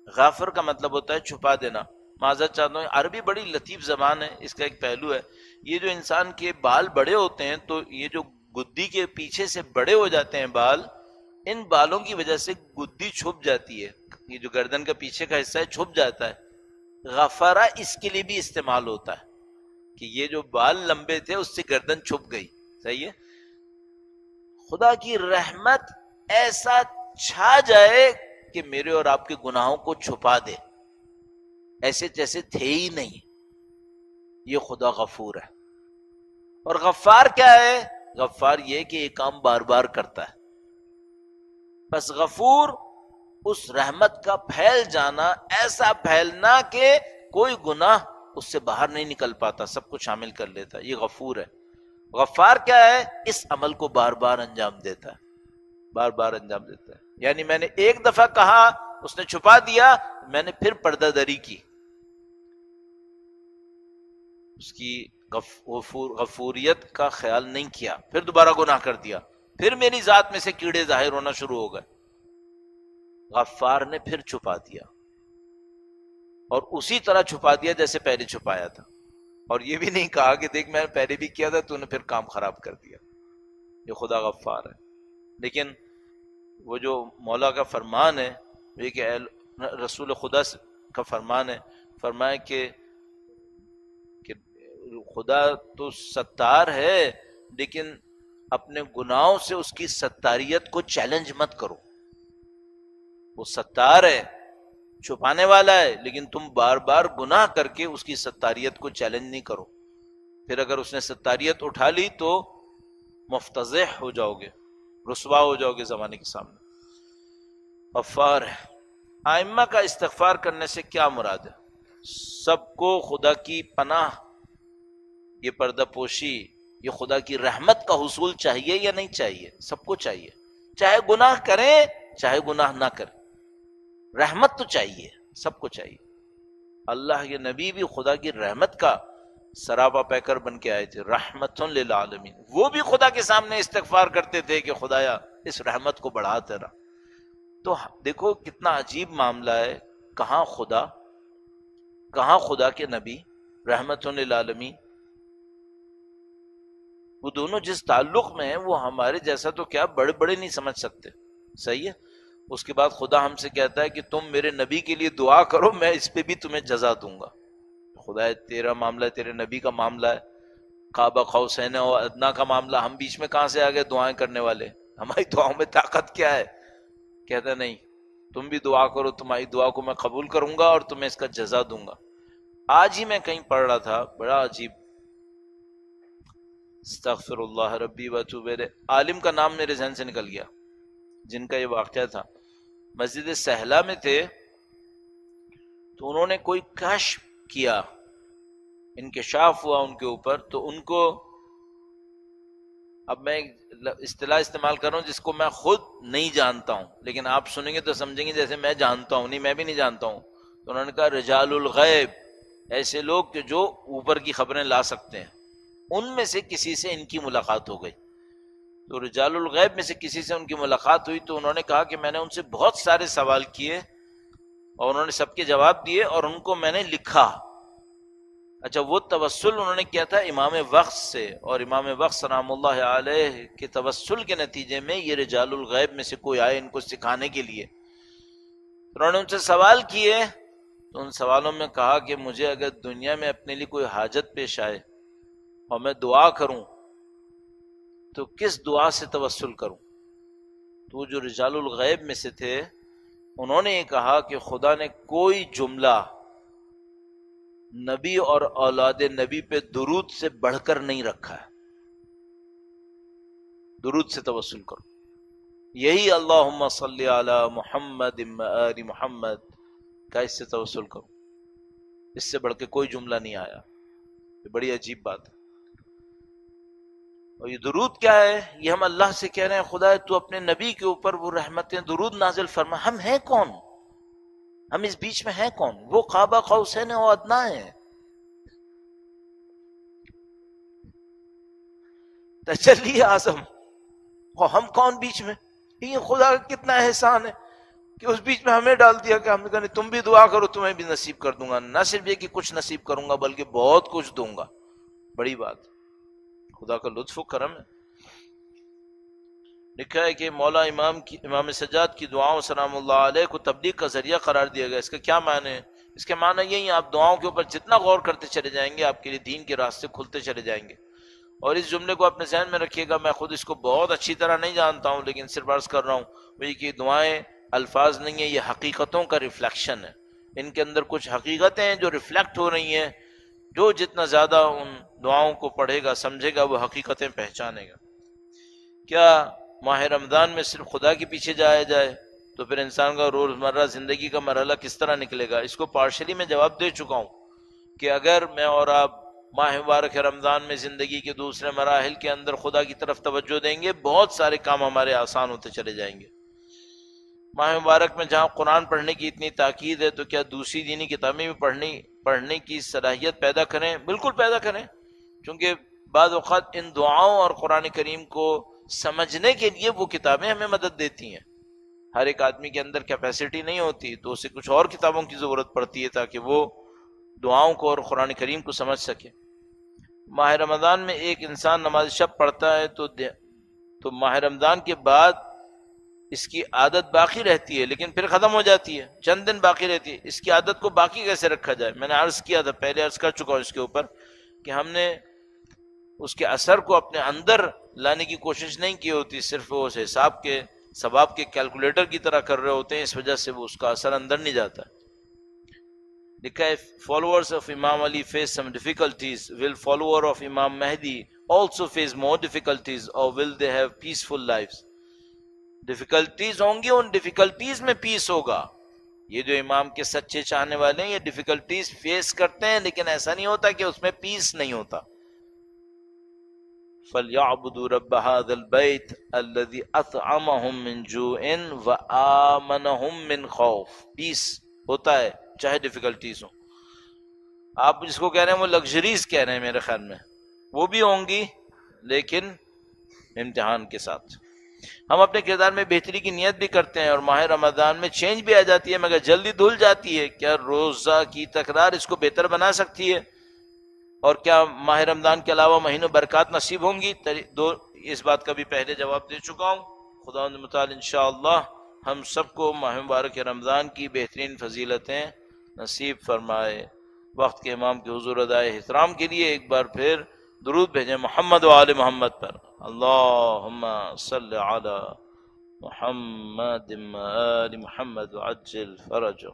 غافر کا مطلب ہوتا ہے چھپا دینا. معذرت چاہتا ہوں، عربی بڑی لطیف زبان ہے. اس کا ایک پہلو ہے، یہ جو انسان کے بال بڑے ہوتے ہیں تو یہ جو گدی کے پیچھے سے بڑے ہو جاتے ہیں بال، ان بالوں کی وجہ سے گدی چھپ جاتی ہے. یہ جو گردن کا پیچھے کا حصہ ہے چھپ جاتا ہے. غفرہ اس کے لیے بھی استعمال ہوتا ہے کہ یہ جو بال لمبے تھے اس سے گردن چھپ گئی. صحیح ہے. خدا کی رحمت ایسا چھا جائے کہ میرے اور آپ کے گناہوں کو چھپا دے، ایسے جیسے تھے ہی نہیں. یہ خدا غفور ہے. اور غفار کیا ہے؟ غفار یہ کہ یہ کام بار بار کرتا ہے. بس غفور اس رحمت کا پھیل جانا، ایسا پھیلنا کہ کوئی گناہ اس سے باہر نہیں نکل پاتا، سب کو شامل کر لیتا. یہ غفور ہے. غفار کیا ہے؟ اس عمل کو بار بار انجام دیتا ہے، بار بار انجام دیتا ہے. یعنی میں نے ایک دفعہ کہا، اس نے چھپا دیا، میں نے پھر پردہ دری کی، اس کی غفوریت کا خیال نہیں کیا، پھر دوبارہ گناہ کر دیا، پھر میری ذات میں سے کیڑے ظاہر ہونا شروع ہو گئے. غفار نے پھر چھپا دیا اور اسی طرح چھپا دیا جیسے پہلے چھپایا تھا. اور یہ بھی نہیں کہا کہ دیکھ میں نے پہلے بھی کیا تھا تو نے پھر کام خراب کر دیا. یہ خدا غفار ہے. لیکن وہ جو مولا کا فرمان ہے، یہ کہ رسول خدا کا فرمان ہے، فرمایا کہ خدا تو ستار ہے لیکن اپنے گناہوں سے اس کی ستاریت کو چیلنج مت کرو. وہ ستار ہے، چھپانے والا ہے، لیکن تم بار بار گناہ کر کے اس کی ستاریت کو چیلنج نہیں کرو. پھر اگر اس نے ستاریت اٹھا لی تو مفتضح ہو جاؤ گے، رسوا ہو جاؤ گے زمانے کے سامنے. غفار ہے. ائمہ کا استغفار کرنے سے کیا مراد ہے؟ سب کو خدا کی پناہ، یہ پردہ پوشی، یہ خدا کی رحمت کا حصول چاہیے یا نہیں چاہیے؟ سب کو چاہیے، چاہے گناہ کریں چاہے گناہ نہ کریں، رحمت تو چاہیے، سب کو چاہیے. اللہ کے نبی بھی خدا کی رحمت کا سراپا پیکر بن کے آئے تھے، رحمت للعالمین. وہ بھی خدا کے سامنے استغفار کرتے تھے کہ خدایا اس رحمت کو بڑھا تیرا. تو دیکھو کتنا عجیب معاملہ ہے، کہاں خدا، کہاں خدا کے نبی، رحمت للعالمین. وہ دونوں جس تعلق میں ہیں وہ ہمارے جیسا تو کیا بڑے بڑے نہیں سمجھ سکتے. صحیح ہے. اس کے بعد خدا ہم سے کہتا ہے کہ تم میرے نبی کے لیے دعا کرو، میں اس پہ بھی تمہیں جزا دوں گا. خدا ہے تیرا معاملہ ہے، تیرے نبی کا معاملہ ہے، قاب قوسین و ادنا کا معاملہ، ہم بیچ میں کہاں سے آ گئے دعائیں کرنے والے؟ ہماری دعاؤں میں طاقت کیا ہے؟ کہتا نہیں تم بھی دعا کرو، تمہاری دعا کو میں قبول کروں گا اور تمہیں اس کا جزا دوں گا. آج ہی میں کہیں پڑھ رہا تھا، بڑا عجیب، استغفر اللہ ربی واتوب الیہ، عالم کا نام میرے ذہن سے نکل گیا جن کا یہ واقعہ تھا. مسجد سہلہ میں تھے تو انہوں نے کوئی کشف کیا، انکشاف ہوا ان کے اوپر. تو ان کو، اب میں اصطلاح استعمال کر رہا ہوں جس کو میں خود نہیں جانتا ہوں، لیکن آپ سنیں گے تو سمجھیں گے جیسے میں جانتا ہوں. نہیں، میں بھی نہیں جانتا ہوں. تو انہوں نے کہا رجال الغیب، ایسے لوگ کہ جو اوپر کی خبریں لا سکتے ہیں، ان میں سے کسی سے ان کی ملاقات ہو گئی. تو رجال الغیب میں سے کسی سے ان کی ملاقات ہوئی تو انہوں نے کہا کہ میں نے ان سے بہت سارے سوال کیے اور انہوں نے سب کے جواب دیے اور ان کو میں نے لکھا. اچھا، وہ توسل انہوں نے کیا تھا امام وقت سے، اور امام وقت سلام اللہ علیہ کے توسل کے نتیجے میں یہ رجال الغیب میں سے کوئی آئے ان کو سکھانے کے لیے. انہوں نے ان سے سوال کیے تو ان سوالوں میں کہا کہ مجھے اگر دنیا میں اپنے لیے کوئی حاجت پیش آئے اور میں دعا کروں تو کس دعا سے توسل کروں؟ تو وہ جو رجال الغیب میں سے تھے انہوں نے یہ کہا کہ خدا نے کوئی جملہ نبی اور اولاد نبی پہ درود سے بڑھ کر نہیں رکھا ہے. درود سے توسل کرو. یہی اللہم صلی علی محمد و آل محمد کا اس سے توسل کرو. اس سے بڑھ کے کوئی جملہ نہیں آیا. یہ بڑی عجیب بات ہے. اور یہ درود کیا ہے؟ یہ ہم اللہ سے کہہ رہے ہیں خدا تو اپنے نبی کے اوپر وہ رحمتیں درود نازل فرما. ہم ہیں کون؟ ہم اس بیچ میں ہیں کون؟ وہ قاب قوسین و ادنا ہے. تجلی اعظم. اور ہم کون بیچ میں؟ یہ خدا کا کتنا احسان ہے کہ اس بیچ میں ہمیں ڈال دیا کہ ہم نے کہا تم بھی دعا کرو تمہیں بھی نصیب کر دوں گا. نہ صرف یہ کہ کچھ نصیب کروں گا بلکہ بہت کچھ دوں گا. بڑی بات. خدا کا لطف و کرم ہے. لکھا ہے کہ مولا امام سجاد کی دعاؤں سلام اللہ علیہ کو تبلیغ کا ذریعہ قرار دیا گیا. اس کا کیا معنی ہے؟ اس کے معنی یہی ہے آپ دعاؤں کے اوپر جتنا غور کرتے چلے جائیں گے آپ کے لیے دین کے راستے کھلتے چلے جائیں گے. اور اس جملے کو اپنے ذہن میں رکھیے گا. میں خود اس کو بہت اچھی طرح نہیں جانتا ہوں لیکن صرف عرض کر رہا ہوں وہی کہ دعائیں الفاظ نہیں ہیں، یہ حقیقتوں کا ریفلیکشن ہے. ان کے اندر کچھ حقیقتیں ہیں جو ریفلیکٹ ہو رہی ہیں. جو جتنا زیادہ ان دعاؤں کو پڑھے گا سمجھے گا وہ حقیقتیں پہچانے گا. کیا ماہ رمضان میں صرف خدا کے پیچھے جایا جائے تو پھر انسان کا روزمرہ زندگی کا مرحلہ کس طرح نکلے گا؟ اس کو پارشلی میں جواب دے چکا ہوں کہ اگر میں اور آپ ماہ مبارک رمضان میں زندگی کے دوسرے مراحل کے اندر خدا کی طرف توجہ دیں گے بہت سارے کام ہمارے آسان ہوتے چلے جائیں گے. ماہ مبارک میں جہاں قرآن پڑھنے کی اتنی تاکید ہے تو کیا دوسری دینی کتابیں بھی پڑھنے کی صلاحیت پیدا کریں؟ بالکل پیدا کریں. چونکہ بعض اوقات ان دعاؤں اور قرآن کریم کو سمجھنے کے لیے وہ کتابیں ہمیں مدد دیتی ہیں. ہر ایک آدمی کے اندر کیپیسٹی نہیں ہوتی تو اسے کچھ اور کتابوں کی ضرورت پڑتی ہے تاکہ وہ دعاؤں کو اور قرآن کریم کو سمجھ سکے. ماہ رمضان میں ایک انسان نماز شب پڑھتا ہے تو ماہ رمضان کے بعد اس کی عادت باقی رہتی ہے لیکن پھر ختم ہو جاتی ہے. چند دن باقی رہتی ہے. اس کی عادت کو باقی کیسے رکھا جائے؟ میں نے عرض کیا تھا، پہلے عرض کر چکا ہوں اس کے اوپر کہ ہم نے اس کے اثر کو اپنے اندر لانے کی کوشش نہیں کی ہوتی، صرف وہ اس حساب کے ثواب کے کیلکولیٹر کی طرح کر رہے ہوتے ہیں، اس وجہ سے وہ اس کا اثر اندر نہیں جاتا. لکھا ہے followers of Imam Ali face some difficulties. Will follower of Imam Mahdi also face more difficulties or will they have peaceful lives? Difficulties ہوں گی، ان ڈیفیکلٹیز میں پیس ہوگا. یہ جو امام کے سچے چاہنے والے ہیں یہ ڈیفیکلٹیز فیس کرتے ہیں لیکن ایسا نہیں ہوتا کہ اس میں پیس نہیں ہوتا. فَلْيَعْبُدُوا رَبَّ هَذَا الْبَيْتِ الَّذِي أَطْعَمَهُم مِّن جُوعٍ وَآمَنَهُم مِّن خَوْفٍ. پیس ہوتا ہے چاہے ڈیفیکلٹیز ہوں. آپ جس کو کہہ رہے ہیں وہ لگژریز کہہ رہے ہیں، میرے خیال میں وہ بھی ہوں گی لیکن امتحان کے ساتھ. ہم اپنے کردار میں بہتری کی نیت بھی کرتے ہیں اور ماہ رمضان میں چینج بھی آ جاتی ہے مگر جلدی دھل جاتی ہے. کیا روزہ کی تکرار اس کو بہتر بنا سکتی ہے؟ اور کیا ماہ رمضان کے علاوہ مہینوں برکات نصیب ہوں گی؟ اس بات کا بھی پہلے جواب دے چکا ہوں. خدا متعال انشاءاللہ ہم سب کو ماہ مبارک رمضان کی بہترین فضیلتیں نصیب فرمائے. وقت کے امام کے حضور ادائے احترام کے لیے ایک بار پھر درود بھیجیں محمد و آل محمد پر. اللہم صلی علی محمد و آل محمد وعجل فرجہ.